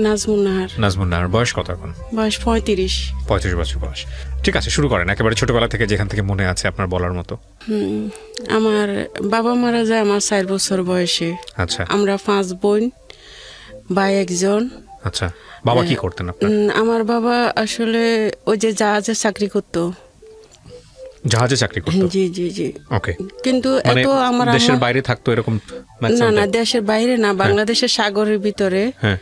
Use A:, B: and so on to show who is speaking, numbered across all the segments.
A: নাজমুন নাহার।
B: নাজমুন নাহার, বয়স কত এখন?
A: বয়স 35।
B: 35 বছর বয়স। ঠিক আছে, শুরু করেন একেবারে ছোটবেলা থেকে, যেখান থেকে মনে আছে আপনার বলার মতো।
A: আমার বাবা মারা যায় আমার 4 বছর বয়সে।
B: আচ্ছা।
A: আমরা 5 বোন, ভাই একজন।
B: আচ্ছা, বাবা কি করতেন আপনার?
A: আমার বাবা আসলে ওই যে জাহাজে চাকরি করতো।
B: জাহাজে চাকরি করতো?
A: জি জি জি।
B: ওকে।
A: কিন্তু
B: মানে
A: এত আমার
B: দেশের বাইরে থাকতো এরকম?
A: না না, দেশের বাইরে না, বাংলাদেশের সাগরের ভিতরে।
B: হ্যাঁ,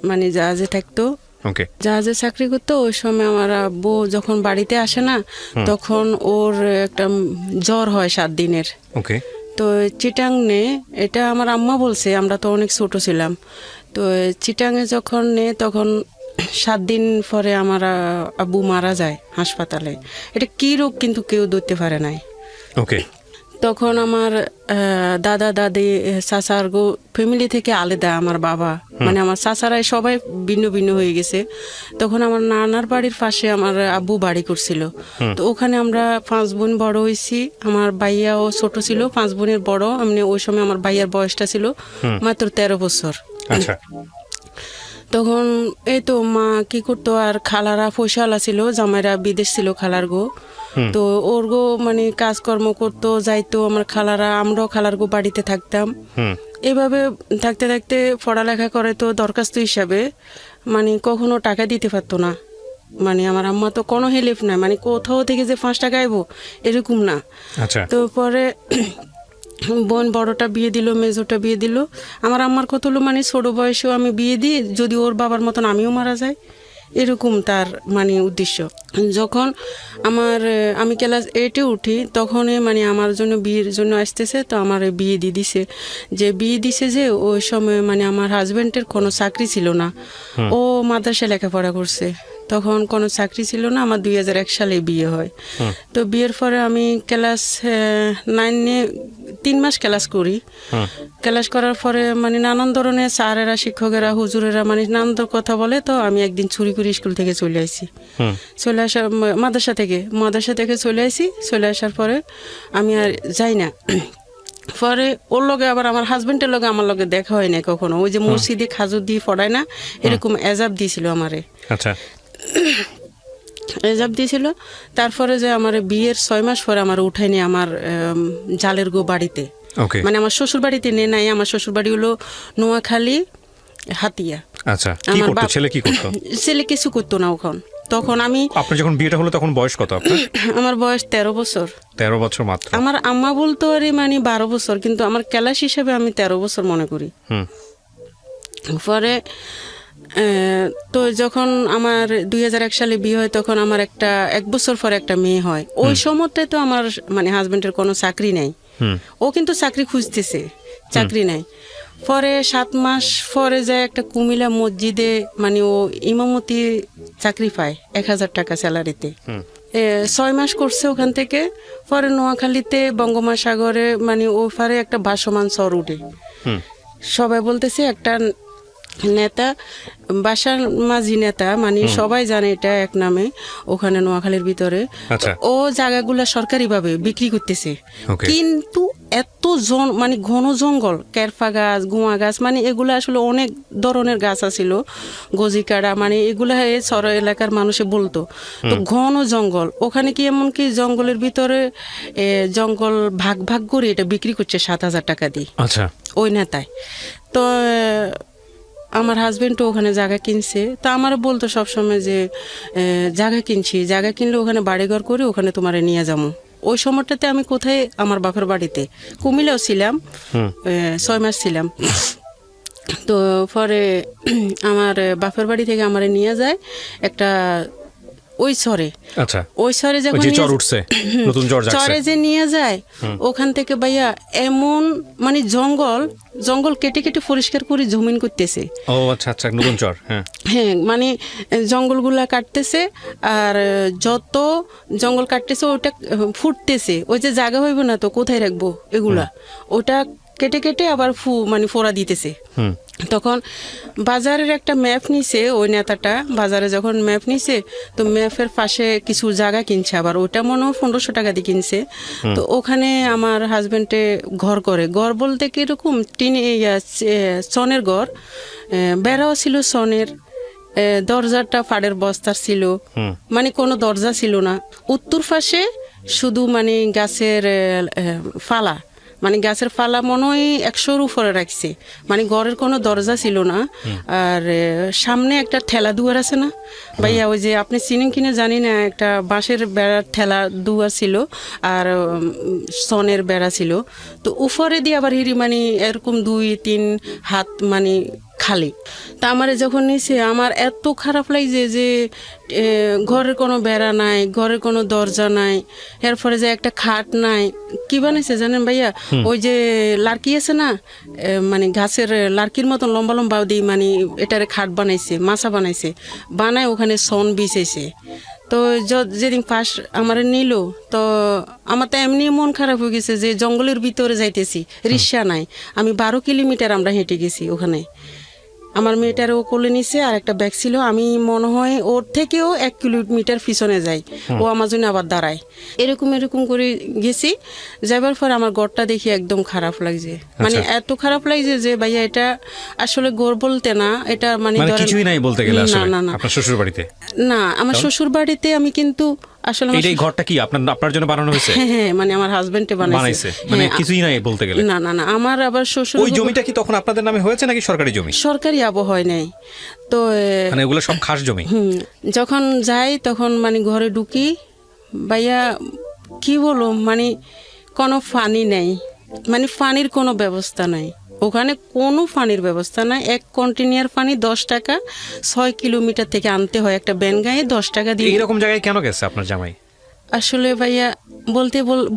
A: মানে জাহাজে থাকতো।
B: ওকে।
A: জাহাজে চাকরি করতো। ওই সময় আমার আব্বু যখন বাড়িতে আসে না, তখন ওর একটা জ্বর হয় 7 দিনের।
B: ওকে।
A: তো চিটাংনে, এটা আমার আম্মা বলছে, আমরা তো অনেক ছোট ছিলাম। তো চিটাংয়ে যখন তখন 7 দিন পরে আমার আব্বু মারা যায় হাসপাতালে। এটা কি রোগ কিন্তু কেউ ধরতে পারে নাই।
B: ওকে।
A: তখন আমার দাদা দাদি চাচার ফ্যামিলি থেকে আলাদা আমার বাবা, মানে আমার চাচারাই সবাই ভিন্ন ভিন্ন হয়ে গেছে। তখন আমার নানার বাড়ির পাশে আমার আব্বু বাড়ি করছিল। তো ওখানে আমরা 5 বোন বড় হয়েছি। আমার ভাইয়াও ছোট ছিল, 5 বোনের বড়। মানে ওই সময় আমার ভাইয়ার বয়সটা ছিল মাত্র 13 বছর।
B: আচ্ছা।
A: তখন এই তো মা কি করতো, আর খালারা পয়সাওয়ালা ছিল, জামাইরা বিদেশ ছিল খালার গো। তো ওর গো মানে কাজকর্ম করতো, যাইতো আমার খালারা, আমরাও খালার গো বাড়িতে থাকতাম। এভাবে থাকতে থাকতে পড়ালেখা করে তো দরখাস্ত হিসাবে মানে কখনো টাকা দিতে পারতো না। মানে আমার আম্মা তো কোনো হেল্প নাই, মানে কোথাও থেকে যে 5 টাকা আইবো এরকম না।
B: আচ্ছা।
A: তো পরে বোন বড়টা বিয়ে দিল, মেজোটা বিয়ে দিল। আমার আম্মার কত হলো, মানে ছোট বয়সেও আমি বিয়ে দিই, যদি ওর বাবার মতন আমিও মারা যাই, এরকম তার মানে উদ্দেশ্য। যখন আমি ক্লাস 8-এ উঠি, তখনই মানে আমার জন্য বিয়ের জন্য আসতেছে। তো আমার বিয়ে দিয়ে দিছে। যে বিয়ে দিছে যে ওই সময় মানে আমার হাজব্যান্ডের কোনো চাকরি ছিল না। ও মাদ্রাসায় লেখাপড়া করছে, তখন কোনো চাকরি ছিল না। আমার 2001 সালে বিয়ে হয়। তো বিয়ের পরে আমি ক্লাস 9-এ 3 মাস ক্লাস করি। ক্লাস করার পরে মানে নানান ধরনের স্যারেরা, শিক্ষকেরা, হুজুরেরা মানে নানান কথা বলে। তো আমি একদিন চুরি করে স্কুল থেকে চলে আসি। চলে আসা মাদ্রাসা থেকে চলে আসি। চলে আসার পরে আমি আর যাই না। পরে ওর লগে আবার আমার হাজবেন্ডের লগে আমার লগে দেখা হয় না কখনো। ওই যে মসজিদে খাজুর দিয়ে পড়ায় না, এরকম এজাব দিয়েছিল আমারে।
B: আচ্ছা।
A: এজাব দিয়েছিল। তারপরে যে আমার বিয়ের 6 মাস পরে আমার উঠায়নি আমার জালের গো বাড়িতে।
B: ওকে।
A: মানে আমার শ্বশুর বাড়িতে নাই। আমার শ্বশুর বাড়ি হলো নোয়াখালী, হাতিয়া।
B: আচ্ছা, কি করতো ছেলে? কি করতো
A: ছেলে? কিছু করতো না ওখান। তখন আমি,
B: আপনার যখন বিয়েটা হলো তখন বয়স কত আপনার?
A: আমার বয়স 13 বছর।
B: 13 বছর মাত্র?
A: আমার আম্মা বলতো আরে মানে 12 বছর, কিন্তু আমার ক্লাস হিসেবে আমি 13 বছর মনে করি। পরে তো যখন আমার 2001 সালে বিয়ে হয়, তখন আমার 1 বছর পরে একটা মেয়ে হয়। ওই সময়টায় তো আমার মানে হাজবেন্ডের কোনো চাকরি নাই। ও কিন্তু চাকরি খুঁজতেছে, চাকরি নাই। পরে 7 মাস পরে যায় একটা কুমিল্লা মসজিদে, মানে ও ইমামতি চাকরি পায় 1000 টাকা স্যালারিতে। 6 মাস করছে ওখান থেকে। পরে নোয়াখালীতে বঙ্গোপসাগরে মানে ওপারে একটা ভাসমান চর উঠে। সবাই বলতেছে একটা নেতা, বাসার মাঝি নেতা, মানে সবাই জানে এটা এক নামে ওখানে নোয়াখালীর ভিতরে। ও জায়গাগুলা সরকারিভাবে বিক্রি করতেছে। কিন্তু এত মানে ঘন জঙ্গল, কেরফা গাছ, গুয়া গাছ, মানে এগুলো আসলে অনেক ধরনের গাছ আছিল, গজিকাড়া, মানে এগুলা সর এলাকার মানুষে বলতো। তো ঘন জঙ্গল, ওখানে কি এমনকি জঙ্গলের ভিতরে জঙ্গল ভাগ ভাগ করে এটা বিক্রি করছে 7000 টাকা দিয়ে।
B: আচ্ছা।
A: ওই নেতায় তো আমার হাজবেন্ডও ওখানে জায়গা কিনছে। তা আমার বলতো সবসময় যে জায়গা কিনছি, জায়গা কিনলে ওখানে বাড়িঘর করে ওখানে তোমারে নিয়ে যাবো। ওই সময়টাতে আমি কোথায়, আমার বাপের বাড়িতে কুমিল্লাও ছিলাম, 6 মাস ছিলাম। তো পরে আমার বাপের বাড়ি থেকে আমার নিয়ে যায় একটা ওই চরে।
B: আচ্ছা।
A: ওই চরে যখন
B: চর উঠছে, নতুন
A: চরে যে নিয়ে যায়, ওখান থেকে ভাইয়া এমন মানে জঙ্গল কেটে কেটে পরিষ্কার করে জমিন করতেছে।
B: ও আচ্ছা আচ্ছা, নতুন চর।
A: হ্যাঁ, মানে জঙ্গলগুলা কাটতেছে, আর যত জঙ্গল কাটতেছে ওটা ফুটতেছে। ওই যে জায়গা হইব না তো কোথায় রাখবো এগুলা, ওটা কেটে কেটে আবার মানে ফোড়া দিতেছে।
B: হুম
A: তখন বাজারের একটা ম্যাপ নিছে ওই নেতাটা, বাজারে যখন ম্যাপ নিছে তো ম্যাপের পাশে কিছু জায়গা কিনছে, আবার ওটা মনে হয় 1500 টাকা দিয়ে কিনছে। তো ওখানে আমার হাজবেন্ডে ঘর করে, ঘর বলতে কিরকম সনের ঘর, বেড়াও ছিল সনের, দরজাটা ফাড়ের বস্তার ছিল, মানে কোনো দরজা ছিল না। উত্তর পাশে শুধু মানে গাছের ফালা, মানে গাছের ফালা মনে হয় 100-র উপরে রাখছে, মানে ঘরের কোনো দরজা ছিল না। আর সামনে একটা ঠেলা দুয়ার আছে না ভাইয়া, ওই যে আপনি চিনেন কিনা জানি না, একটা বাঁশের বেড়ার ঠেলা দুয়ার ছিল আর সনের বেড়া ছিল। তো উপরে দিয়ে আবার হিরি মানে এরকম 2-3 হাত মানে খালি। তা আমার যখন নিছে আমার এত খারাপ লাগছে যে ঘরের কোনো বেড়া নাই, ঘরের কোনো দরজা নাই, এরপরে যে একটা খাট নাই। কি বানাইছে জানেন ভাইয়া, ওই যে লার্কি আছে না, মানে গাছের লার্কির মতন লম্বা লম্বা দিয়ে মানে এটারে খাট বানাইছে, মাছা বানাইছে, বানায় ওখানে সন বিছাইছে। তো যেদিন ফার্স্ট আমার নিল তো আমার তো এমনি মন খারাপ হয়ে গেছে যে জঙ্গলের ভিতরে যাইতেছি, রিক্সা নাই, আমি 12 কিলোমিটার আমরা হেঁটে গেছি ওখানে। আমার মেয়েটার ও কোলে নিছে আর একটা ব্যাগ ছিল, আমি মনে হয় ওর থেকেও 1 কিলোমিটার পিছনে যাই, ও আমার জন্য আবার দাঁড়ায়। এরকম করে গেছি, যাবার পর আমার ঘরটা দেখি একদম খারাপ লাগছে, মানে এত খারাপ লাগছে যে ভাইয়া এটা আসলে ঘর বলতে না, এটা মানে
B: কিছুই নাই বলতে গেলে আসলে
A: না না
B: আপনার শ্বশুর বাড়িতে।
A: না, আমার শ্বশুর বাড়িতে আমি কিন্তু আসলে
B: এই ঘরটা কি আপনার জন্য বানানো হয়েছে?
A: হ্যাঁ, মানে আমার হাজবেন্ডে বানাইছে,
B: মানে কিছুই নাই বলতে গেলে।
A: না না না, আমার আবার শ্বশুর।
B: ওই জমিটা কি তখন আপনাদের নামে হয়েছে নাকি সরকারি জমি?
A: সরকারি আবহাওয়া নেই তো,
B: মানে ওগুলো সব খাস জমি।
A: যখন যাই তখন মানে ঘরে ঢুকি ভাইয়া, কি বলো, মানে কোনো পানি নেই, মানে পানির কোনো ব্যবস্থা নাই ওখানে, কোনো পানির ব্যবস্থা নাই। 1 কন্টেনার পানি 10 টাকা, 6 কিলোমিটার থেকে আনতে হয়, একটা ব্যান গায়ে 10 টাকা দিয়ে।
B: এইরকম জায়গায় কেন গেছে আপনার জামাই?
A: আসলে ভাইয়া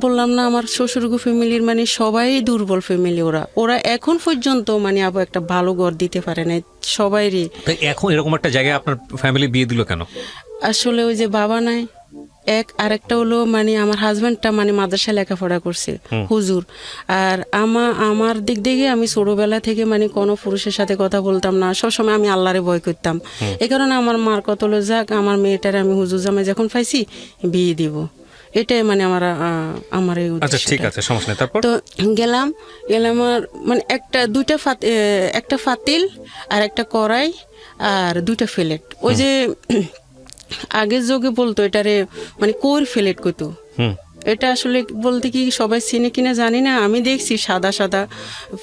A: বললাম না, আমার শ্বশুরগো ফ্যামিলির মানে সবাই দুর্বল ফ্যামিলি, ওরা এখন পর্যন্ত মানে আবার একটা ভালো ঘর দিতে পারে না সবাইরই।
B: এখন এরকম একটা জায়গায় আপনার ফ্যামিলি বিয়ে দিল কেন?
A: আসলে ওই যে বাবা নাই আরেকটা হলো মানে আমার হাজবেন্ডটা মানে মাদ্রাসায় লেখাপড়া করছে, হুজুর। আর আমার দিক থেকে আমি ছোটবেলা থেকে মানে কোনো পুরুষের সাথে কথা বলতাম না, সবসময় আমি আল্লাহরে ভয় করতাম। এই কারণে আমার মার কত হলো, যাক আমার মেয়েটারে আমি হুজুর জামাই যখন পাইছি বিয়ে দিব, এটাই মানে আমার এই
B: আচ্ছা ঠিক আছে, সমস্যা নেই। তারপর
A: তো গেলাম আর মানে একটা ফাতিল আর একটা কড়াই আর 2টা প্লেট, ওই যে আগের যুগে বলতো এটারে মানে কোর প্লেট কইতো। এটা আসলে বলতে কি সবাই চিনে কিনা জানি না, আমি দেখছি সাদা সাদা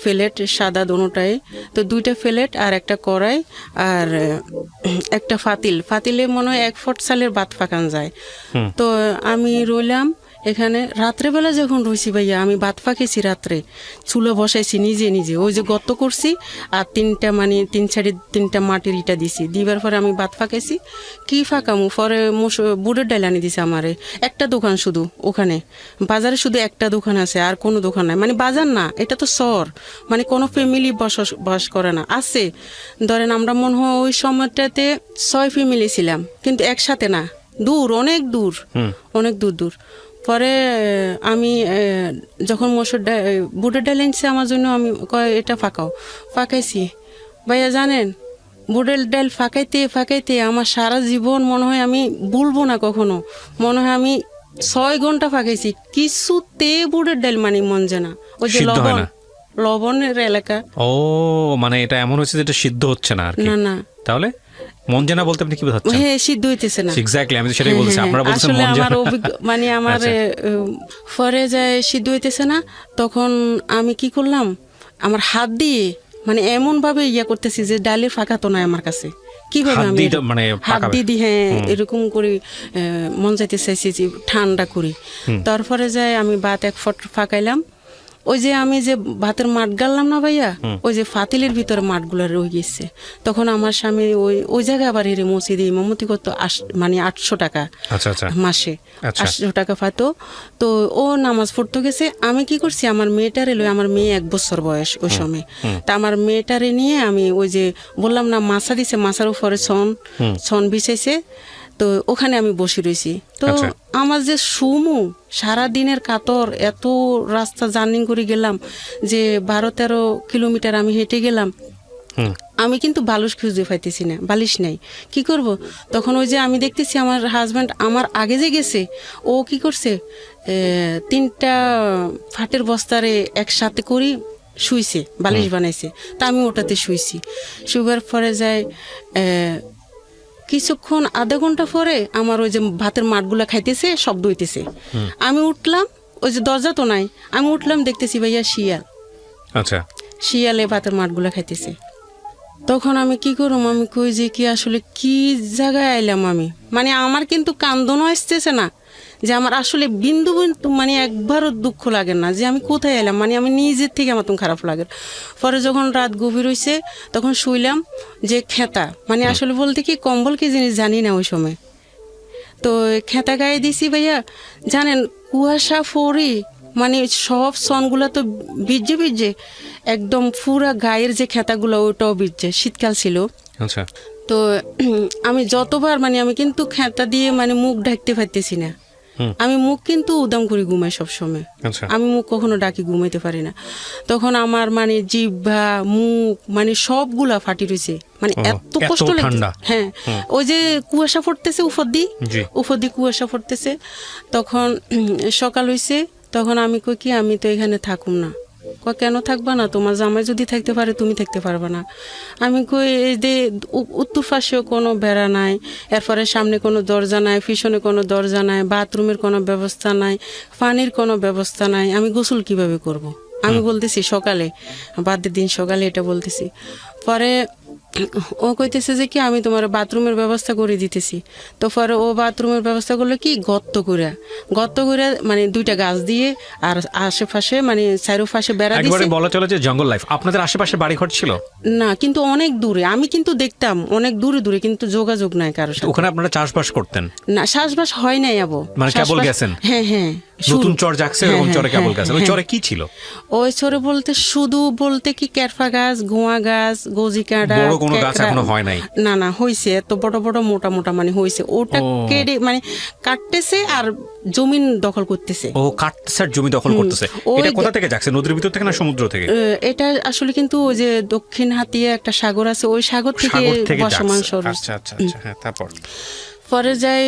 A: প্লেট, সাদা দোনোটাই। তো 2টা প্লেট আর একটা কড়াই আর একটা ফাতিলে মনে হয় 1 ফুট চালের ভাত পাকান যায়। তো আমি রইলাম এখানে, রাত্রেবেলা যখন রয়েছি ভাইয়া আমি ভাত পাকেছি রাত্রে, চুলো বসাইছি নিজে, ওই যে গর্ত করছি আর 3 মাটির ইটা দিছি, দিবার পরে আমি ভাত পাকাইছি। কি ফাঁকামু, পরে বুটের ডাল আনি দিছে আমারে, একটা দোকান শুধু ওখানে, বাজারে শুধু একটা দোকান আছে আর কোনো দোকান নাই, মানে বাজার না, এটা তো শহর, মানে কোনো ফ্যামিলি বসবাস করে না। আছে ধরেন আমরা মনে হয় ওই সময়টাতে 6 ফ্যামিলি ছিলাম, কিন্তু একসাথে না, দূর, অনেক দূর। পরে আমি যখন বুটের ডাল আনছে আমার জন্য, আমি এটা ফাঁকাইছি ভাইয়া। জানেন বুটের ডাল ফাঁকাইতে আমার সারা জীবন মনে হয় আমি ভুলবো না কখনো, মনে হয় আমি 6 ঘন্টা ফাঁকাইছি, কিছুতে বুটের ডাল মানে মন যায় না, ওই যে লবণের এলাকা।
B: ও মানে এটা এমন হচ্ছে যে এটা সিদ্ধ হচ্ছে না আর কি?
A: না
B: তাহলে মন জানা বলতে আপনি কি বোঝাচ্ছেন?
A: হ্যাঁ, সিদ্ধ হইতেছে না।
B: এক্স্যাক্টলি, আমি তো সেটাই বলছি, আপনারা বলছেন মন জানা।
A: মানে আমার পরে যায় সিদ্ধ হইতেছে না, তখন আমি কি করলাম, আমার হাত দিয়ে মানে এমন ভাবে করতেছি যে ডালের ফাঁকা তো নাই আমার কাছে, কিভাবে আমি
B: মানে
A: হাত দিয়ে হ্যাঁ এরকম করে মন যাইতে চাইছি যে ঠান্ডা করি। তারপরে যায় আমি ভাত 1 ফুট ফাঁকাইলাম, ওই যে আমি যে ভাতের মাঠ গাড়লাম না ভাইয়া, ওই যে ফাতিলের ভিতরে মাঠগুলো রয়ে গেছে। তখন আমার স্বামী ওই জায়গায় আবার হেরে মসজিদে ইমামতি করতো, মানে 800 টাকা মাসে, 800 টাকা পাতো। তো ও নামাজ পড়তে গেছে, আমি কি করছি, আমার মেয়েটারে আমার মেয়ে 1 বছর বয়স ওই সময়, তা আমার মেয়েটারে নিয়ে আমি ওই যে বললাম না মাছা দিছে, মাছার উপরে ছন বিছাইছে, তো ওখানে আমি বসে রয়েছি। তো
B: আচ্ছা।
A: আমার যে সুমু সারা দিনের কাতর, এত রাস্তা জার্নি করে গেলাম, যে 12-13 কিলোমিটার আমি হেঁটে গেলাম,
B: হুম
A: আমি কিন্তু বালিশ খুঁজে পাইতেছি না, বালিশ নাই। কি করব? তখন ওই যে আমি দেখতেছি আমার হাজব্যান্ড আমার আগে যে গেছে, ও কি করছে, 3টা ফাটের বস্তারে একসাথে করি শুইছে, বালিশ বানাইছে। তা আমি ওটাতে শুইছি। শুবার পরে যায় কিছুক্ষণ, আধা ঘন্টা পরে আমার ওই যে ভাতের মাঠগুলা খাইতেছে, শব্দ হইতেছে। আমি উঠলাম, ওই যে দরজা তো নাই, আমি উঠলাম, দেখতেছি ভাইয়া শিয়াল,
B: আচ্ছা
A: শিয়ালে ভাতের মাঠগুলা খাইতেছে। তখন আমি কি করুম, আমি কই যে কি আসলে কি জায়গায় আইলাম আমি, মানে আমার কিন্তু কান্দনও আসতেছে না, যে আমার আসলে বিন্দু বিন্দু মানে একবারও দুঃখ লাগে না যে আমি কোথায় এলাম, মানে আমি নিজের থেকে আমার তো খারাপ লাগে। পরে যখন রাত গভীর হইছে তখন শুইলাম যে খেতা, মানে আসলে বলতে কি কম্বল কি জিনিস জানি না ওই সময়। তো খেতা গায়ে দিছি ভাইয়া, জানেন কুয়াশা ফড়ি, মানে সব সনগুলা তো ভিজে ভিজে একদম পুরা গায়ের যে খেতাগুলো ওটাও ভিজে, শীতকাল ছিল।
B: আচ্ছা
A: তো আমি যতবার মানে আমি কিন্তু খেতা দিয়ে মানে মুখ ঢাকতে পারতেছি না, আমি মুখ কিন্তু উদাম করে ঘুমাই সবসময়,
B: আচ্ছা
A: আমি মুখ কখনো ডাকি ঘুমাইতে পারি না। তখন আমার মানে জিহ্বা মুখ মানে সবগুলা ফাটি রয়েছে, মানে এত
B: এত
A: কষ্ট লাগে।
B: ঠান্ডা।
A: হ্যাঁ, ওই যে কুয়াশা পড়তেছে উপর দিয়ে,
B: জি।
A: উপর দিয়ে কুয়াশা পড়তেছে। তখন সকাল হইছে, তখন আমি কই কি আমি তো এখানে থাকুম না। কই কেন থাকবা না, তোমার জামাই যদি থাকতে পারে তুমি থাকতে পারবা না। আমি কই এই যে উত্তর পাশেও কোনো বেড়া নাই, এরপরে সামনে কোনো দরজা নাই, পিছনে কোনো দরজা নাই, বাথরুমের কোনো ব্যবস্থা নাই, পানির কোনো ব্যবস্থা নাই, আমি গোসল কিভাবে করব। আমি বলতেছি সকালে, বাদের দিন সকালে এটা বলতেছি। পরে ও কইতেছে যে কি আমি তোমার বাথরুমের ব্যবস্থা করে দিতেছি। তো পরে ও বাথরুমের ব্যবস্থা করলো কি গর্ত করে মানে 2টা গাছ দিয়ে, আর আশেপাশে মানে চারোপাশে বেড়া
B: একবারে
A: দিছে।
B: বলা চলে যে জঙ্গল লাইফ। আপনাদের আশেপাশে বাড়িঘর ছিল?
A: না, কিন্তু অনেক দূরে, আমি কিন্তু দেখতাম অনেক দূরে দূরে, কিন্তু যোগাযোগ নাই কারোর সাথে।
B: ওখানে আপনারা চাষবাস করতেন?
A: না, চাষবাস হয় নাই আবো,
B: মানে কেবল
A: চাষবাস-
B: গেছেন?
A: হ্যাঁ হ্যাঁ,
B: নতুন
A: শুরু।
B: চর জাগছে,
A: হ্যাঁ,
B: এরকম
A: হ্যাঁ,
B: চরে কেবল
A: হ্যাঁ,
B: গেছেন? ওই
A: হ্যাঁ।
B: চরে কি ছিল?
A: ওই চরে বলতে শুধু বলতে কি কেরফা গাছ, গোয়া গাছ, গজি কাঁটা,
B: বড় কোনো গাছ
A: কেকড়া-
B: এখনো হয় নাই?
A: না না, হইছে, এত বড় বড় মোটা মোটা মানে হইছে, ওটা কেটে মানে কাটতেছে আর জমিন দখল করতেছে।
B: ও কাটতেছে আর জমি দখল করতেছে।
A: ওই
B: এটা কোথা থেকে জাগছে? নদীর ভিতর থেকে না সমুদ্র থেকে?
A: এটা আসলে কিন্তু ওই যে দক্ষিণ হাতিয়া একটা সাগর আছে, ওই সাগর থেকে
B: সাগর থেকে
A: বসমান
B: জাগছে।
A: সরু।
B: আচ্ছা আচ্ছা আচ্ছা, হ্যাঁ, তারপর?
A: পরে যাই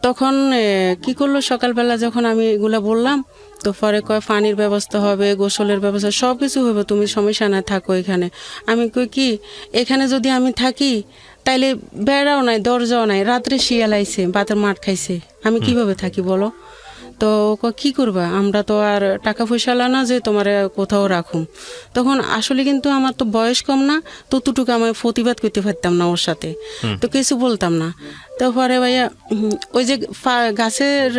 A: তখন কি করলো, সকালবেলা যখন আমি এগুলা বললাম, তো পরে কয় পানির ব্যবস্থা হবে, গোসলের ব্যবস্থা, সব কিছু হবে, তুমি সমস্যা না থাকো এখানে। আমি কই কি এখানে যদি আমি থাকি তাইলে বেড়াও নাই, দরজাও নাই, রাত্রে শিয়াল আইছে, বাতের মাঠ খাইছে, আমি কিভাবে থাকি বলো? তো ও কয়, কি করবা, আমরা তো আর টাকা পয়সা না যে তোমার কোথাও রাখুম। তখন আসলে কিন্তু আমার তো বয়স কম না, ততটুকু আমি প্রতিবাদ করতে পারতাম না ওর সাথে, তো কিছু বলতাম না। তো পরে ভাইয়া ওই যে গাছের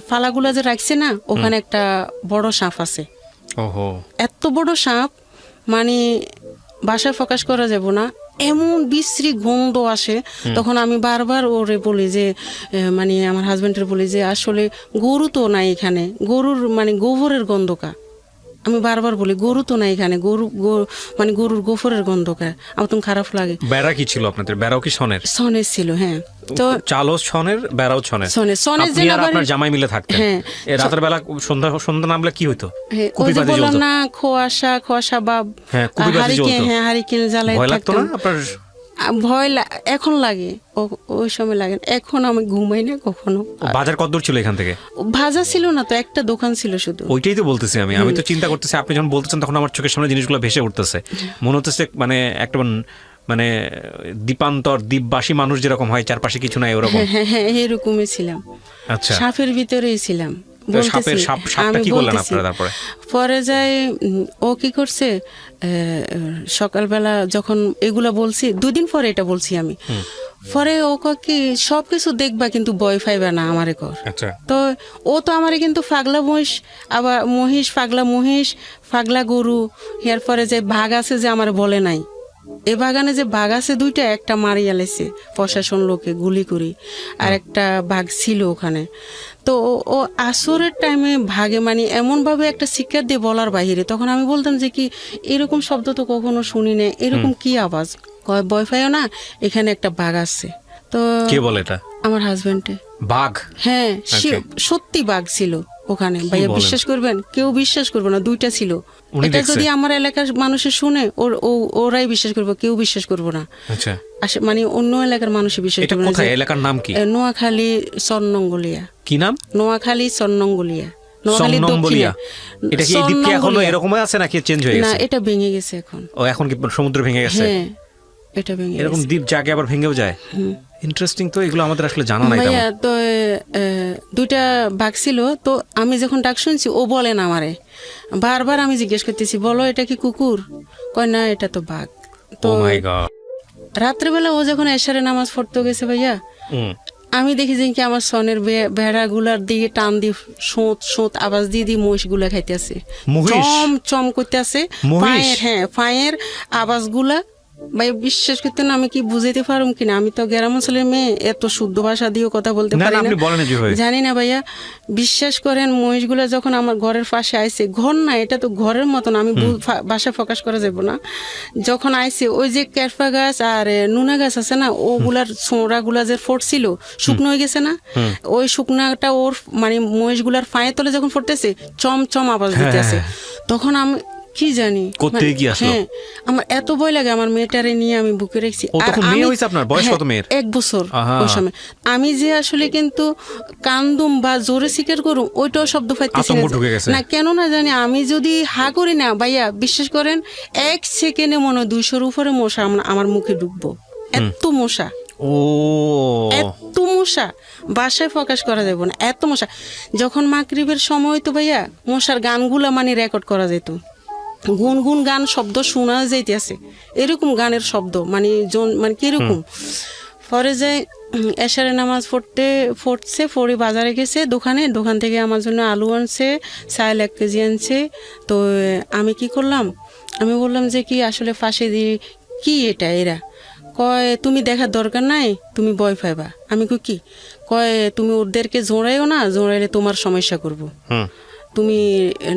A: ফালাগুলা যে রাখছে না, ওখানে একটা বড় সাপ আছে।
B: ওহো,
A: এত বড় সাপ মানে বাসায় প্রকাশ করা যাব না, এমন বিশ্রী গন্ধ আসে। তখন আমি বারবার ওরে বলি যে মানে আমার হাজবেন্ডের বলি যে আসলে গরু তো নাই এখানে, গরুর মানে গোবরের গন্ধকা। আমি বারবার বলি গরু তো নাই এখানে, মানে গরুর গোবরের গন্ধকা, আমার তো খারাপ লাগে।
B: বেড়া কি ছিল আপনাদের? বেড়াও কি সনের?
A: সনের ছিল, হ্যাঁ। তো
B: চালও ছনের, বেড়াও ছনের।
A: সনের
B: আপনি আর আপনার জামাই মিলে থাকতেন?
A: হ্যাঁ।
B: এ রাতের বেলা সন্ধ্যা নামলে কি হইতো?
A: হ্যাঁ, ওই
B: কুপি
A: যে
B: বাতি
A: বললাম
B: জ্বলতো?
A: না, খোয়াশা বাব,
B: হ্যাঁ, কুপি বাতি জ্বলতো।
A: হ্যাঁ, হারিকেন জ্বালাই
B: ভয় লাগতো না আপনার?
A: ভয় এখন লাগে, ওই সময় লাগে না। এখন আমি ঘুমাই না কখনো।
B: বাজার কতদূর ছিল এখান থেকে?
A: ভাজা ছিল না তো, একটা দোকান ছিল শুধু।
B: ওইটাই তো বলতেছি আমি তো চিন্তা করতেছি, আপনি যখন বলতেছেন তখন আমার চোখের সামনে জিনিসগুলো ভেসে উঠতেছে। মনে হচ্ছে মানে একটা মানে দ্বীপান্তর, দ্বীপবাসী মানুষ যেরকম হয়, চারপাশে কিছু নাই, ওরকম।
A: হ্যাঁ হ্যাঁ, এরকমই ছিলাম।
B: আচ্ছা,
A: সাপের ভিতরেই ছিলাম।
B: সাপটা কি করলেন আপনারা তারপরে?
A: পরে যাই ও কি করছে, সকালবেলা যখন এগুলা বলছি, 2 দিন পরে এটা বলছি আমি, পরে ও কি সবকিছু দেখবা কিন্তু ভয় পাইবা না আমারে কর।
B: আচ্ছা,
A: তো ও তো আমারে কিন্তু পাগলা মহিষ, আবার পাগলা মহিষ, পাগলা গরু, এরপরে যে বাঘ আছে যে আমার বলে নাই, এ বাগানে যে বাঘ আছে 2টা, একটা মারিয়া লেছে প্রশাসন লোকে গুলি করি, আর একটা বাঘ ছিল ওখানে। তো ও আসরের টাইমে ভাগে মানে এমনভাবে একটা শিক্ষা দিয়ে বলার বাহিরে, তখন আমি বলতাম যে কি এরকম শব্দ তো কখনো শুনি না, এরকম কি আওয়াজ? কয় ভয় পাইও না, এখানে একটা বাঘ আছে। তো
B: কে বলে এটা?
A: আমার হাজবেন্ডে।
B: বাঘ?
A: হ্যাঁ,
B: আচ্ছা।
A: সত্যি বাঘ ছিল ওখানে ভাইয়া,
B: বলেন?
A: বিশ্বাস করবেন, কেউ বিশ্বাস করবে না, 2টা ছিল।
B: উনি
A: এটা
B: দেখছে?
A: যদি আমার এলাকার মানুষে শুনে ওরাই বিশ্বাস করবে, কেউ বিশ্বাস করবে না।
B: আচ্ছা,
A: মানে অন্য এলাকার মানুষ বিশ্বাস
B: এটা
A: করবে না।
B: কোথায়? এলাকার নাম কি?
A: নোয়াখালী সন্নঙ্গলিয়া।
B: কি নাম?
A: নোয়াখালী সন্নঙ্গলিয়া। নোয়াখালীর
B: সন্নম্বলিয়া।
A: দক্ষিণে।
B: এটা কি এই দ্বীপ কি এখনো
A: সন্নঙ্গলিয়া।
B: এরকমই আছে নাকি চেঞ্জ হয়ে
A: না,
B: গেছে?
A: এটা ভেঙে গেছে এখন।
B: ও এখন কি সমুদ্র ভেঙে গেছে?
A: হ্যাঁ, এটা ভেঙে
B: এরকম
A: গেছে।
B: দ্বীপ জাগে আবার ভেঙেও যায়? ইন্টারেস্টিং তো, এগুলো আমাদের আসলে জানা নাই তেমন।
A: ভাইয়া তো 2টা বাঘ ছিল। তো আমি যখন ডাক শুনছি, ও বলে না আমারে, বারবার আমি জিজ্ঞেস করতেছি, বলো এটা কি কুকুর? কয় না, এটা তো বাঘ। তো
B: ও মাই গড।
A: রাত্রেবেলা ও যখন এশারে নামাজ পড়তে গেছে ভাইয়া, আমি দেখি যে কি আমার সনের ভেড়াগুলার দিকে টান দিয়ে সোঁত সোঁত আওয়াজ দিয়ে মহিষগুলা খাইতেছে,
B: মহিষ?
A: চম চম করতেছে
B: মহিষ?
A: পায়ের, হ্যাঁ পায়ের আওয়াজগুলা। ভাই বিশ্বাস করতে না, আমি কি বুঝাইতে পারুম কিনা, আমি তো গ্রাম অঞ্চলের মেয়ে, এত শুদ্ধ ভাষা দিয়েও কথা বলতে
B: না
A: পারি
B: না,
A: না,
B: আপনি বলেন যেভাবে।
A: জানি না ভাইয়া। বিশ্বাস করেন, মহিষগুলা যখন আমার ঘরের পাশে আইছে, ঘর না এটা তো ঘরের মতন, আমি ভাষা প্রকাশ করা যাব না। যখন আইছে, ওই যে কেরফা গাছ আর নুনা গাছ আছে না, ওগুলার ছোঁড়া গুলা যে ফোটছিল, শুকনো হয়ে গেছে না, ওই শুকনাটা ওর মানে মহিষগুলার পায়ের তলে যখন ফোটতেছে, চম চম আওয়াজ দিতে আছে। তখন আমি কি জানি
B: কোত্থেকে কি আসলো?
A: হ্যাঁ, আমার এত ভয় লাগে, আমার মেয়েটারে নিয়ে আমি বুকে রেখেছি।
B: ও
A: আর
B: তখন মেয়ে হয়েছে আপনার? বয়স
A: হ্যাঁ,
B: কত মেয়ের?
A: 1 বছর
B: আহা।
A: ওই সময়। আমি যে আসলে কিন্তু কান্দুম বা জোরে স্বীকার করুম, ওইটাও শব্দ পাইতেছি
B: আতঙ্ক ঢুকে গেছে।
A: না, কেন না জানি। আমি যদি হা করি না ভাইয়া, বিশ্বাস করেন, 1 সেকেন্ডে মনে হয় 200-র উপরে মশা আমার মুখে ঢুকবো, এত মশা,
B: ও
A: এত মশা, বাসায় প্রকাশ করা যাবে না, এত মশা। যখন মাগরিবের সময় তো ভাইয়া, মশার গানগুলা মানে রেকর্ড করা যেত, গুনগুন গান শব্দ শোনা যাইতেছে, এরকম গানের শব্দ, মানে মানে কিরকম। পরে যে এশারে নামাজ পড়ছে, পড়ে বাজারে গেছে, দোকান থেকে আমার জন্য আলু আনছে, চাল 1 কেজি আনছে। তো আমি কি করলাম, আমি বললাম যে কি আসলে ফাঁসে দিয়ে কি এটা, এরা কয় তুমি দেখার দরকার নাই, তুমি ভয় পাইবা। আমি কই কি? কয় তুমি ওদেরকে জোড়াইও না, জোড়াইলে তোমার সমস্যা করবো, তুমি